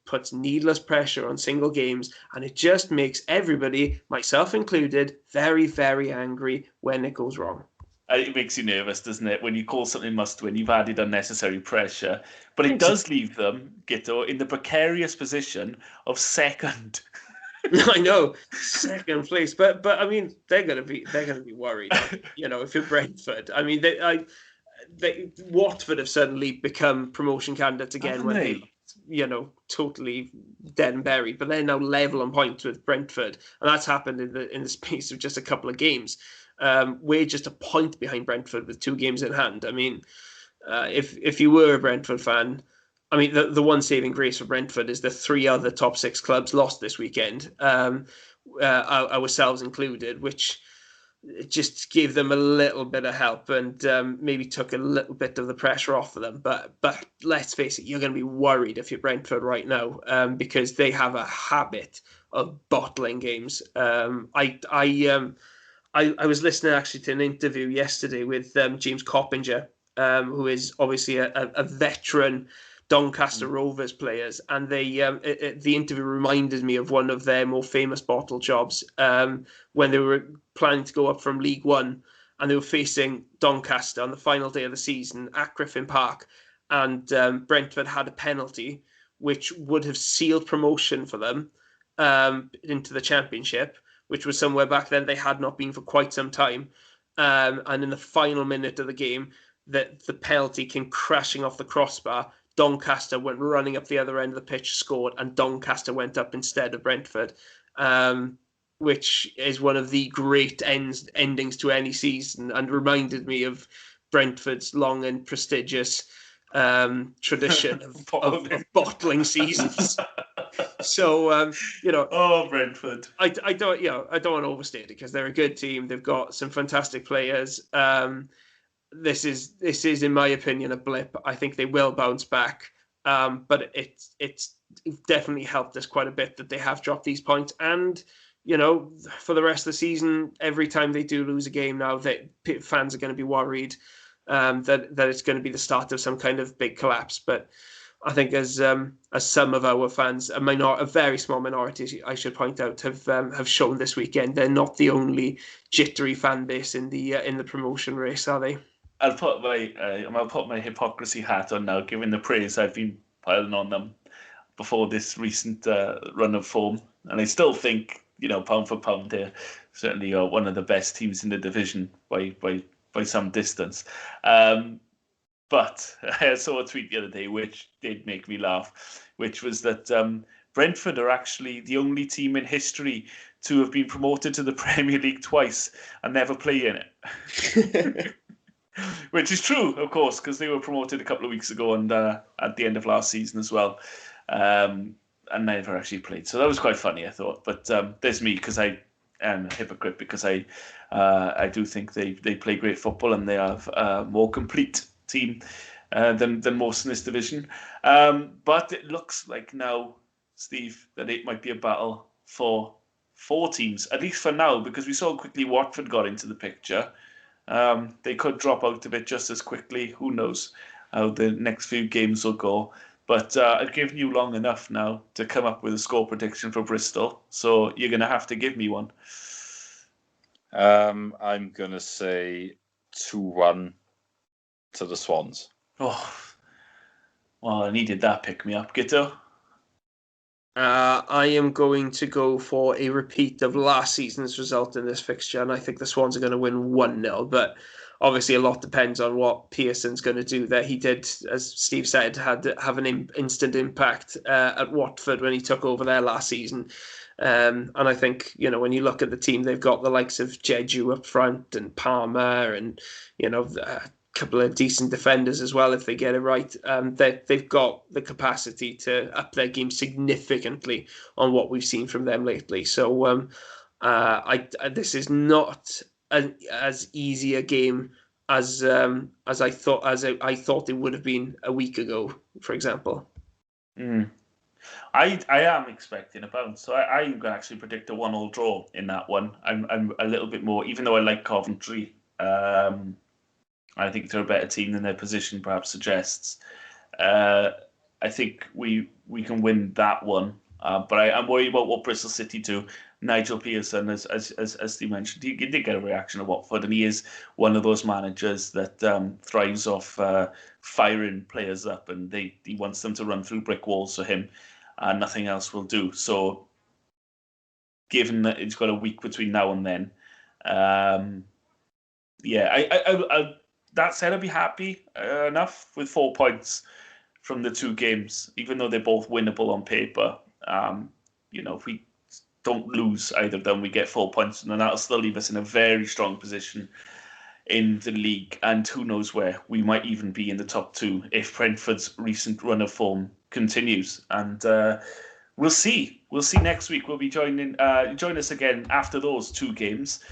puts needless pressure on single games, and it just makes everybody, myself included, very, very angry when it goes wrong. It makes you nervous, doesn't it? When you call something must-win, you've added unnecessary pressure. But it does leave them, Guto, in the precarious position of second. I know, second place, but I mean, they're gonna be worried. If you're Brentford, I mean, Watford have suddenly become promotion candidates again when they totally dead and buried, but they're now level on points with Brentford, and that's happened in the space of just a couple of games. We're just a point behind Brentford with 2 games in hand. I mean, if you were a Brentford fan, I mean, the one saving grace for Brentford is the 3 other top 6 clubs lost this weekend, ourselves included, which just gave them a little bit of help and maybe took a little bit of the pressure off of them. But let's face it, you're going to be worried if you're Brentford right now because they have a habit of bottling games. I was listening actually to an interview yesterday with James Coppinger, who is obviously a veteran Doncaster Rovers players, and the interview reminded me of one of their more famous bottle jobs when they were planning to go up from League One, and they were facing Doncaster on the final day of the season at Griffin Park, and Brentford had a penalty which would have sealed promotion for them into the Championship, which was somewhere back then they had not been for quite some time, and in the final minute of the game, the penalty came crashing off the crossbar. Doncaster went running up the other end of the pitch, scored, and Doncaster went up instead of Brentford, which is one of the great endings to any season, and reminded me of Brentford's long and prestigious tradition of bottling seasons. So Oh, Brentford. I don't I don't want to overstate it because they're a good team. They've got some fantastic players. This is in my opinion a blip. I think they will bounce back. But it's definitely helped us quite a bit that they have dropped these points. And for the rest of the season, every time they do lose a game now, that fans are going to be worried that it's going to be the start of some kind of big collapse. But I think as some of our fans, a very small minority, I should point out, have shown this weekend, they're not the only jittery fan base in the promotion race, are they? I'll put my hypocrisy hat on now, given the praise I've been piling on them before this recent run of form, and I still think pound for pound they're certainly one of the best teams in the division by some distance. But I saw a tweet the other day which did make me laugh, which was that Brentford are actually the only team in history to have been promoted to the Premier League twice and never play in it. Which is true, of course, because they were promoted a couple of weeks ago and at the end of last season as well, and never actually played. So that was quite funny, I thought. But there's me, because I am a hypocrite, because I do think they play great football and they have a more complete team than most in this division. But it looks like now, Steve, that it might be a battle for 4 teams, at least for now, because we saw how quickly Watford got into the picture. They could drop out of it just as quickly. Who knows how the next few games will go. But I've given you long enough now to come up with a score prediction for Bristol. So you're going to have to give me one. I'm going to say 2-1 to the Swans. Oh, well, I needed that pick-me-up. Guto? I am going to go for a repeat of last season's result in this fixture, and I think the Swans are going to win 1-0. But obviously, a lot depends on what Pearson's going to do there. He did, as Steve said, have an instant impact at Watford when he took over there last season. And I think, when you look at the team, they've got the likes of Jeju up front and Palmer and, couple of decent defenders as well if they get it right. They've got the capacity to up their game significantly on what we've seen from them lately. So this is not as easy a game as I thought it would have been a week ago, for example. I am expecting a bounce, so I'm going to actually predict a 1-1 draw in that one. I'm a little bit more, even though I like Coventry. I think they're a better team than their position perhaps suggests. I think we can win that one. But I'm worried about what Bristol City do. Nigel Pearson, as Steve mentioned, he did get a reaction at Watford, and he is one of those managers that thrives off firing players up, and he wants them to run through brick walls for him, and nothing else will do. So, given that it's got a week between now and then, that said, I'd be happy enough with 4 points from the 2 games, even though they're both winnable on paper. If we don't lose either of them, we get 4 points, and then that'll still leave us in a very strong position in the league. And who knows where we might even be in the top 2 if Brentford's recent run of form continues. And we'll see. We'll see next week. We'll be join us again after those 2 games.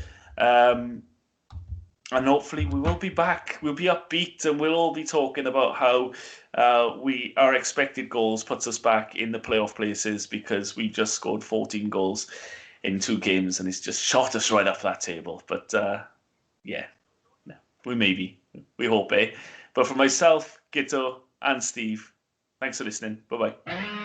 And hopefully we will be back. We'll be upbeat, and we'll all be talking about how our expected goals puts us back in the playoff places, because we just scored 14 goals in 2 games, and it's just shot us right off that table. But we hope, eh? But for myself, Guto, and Steve, thanks for listening. Bye-bye.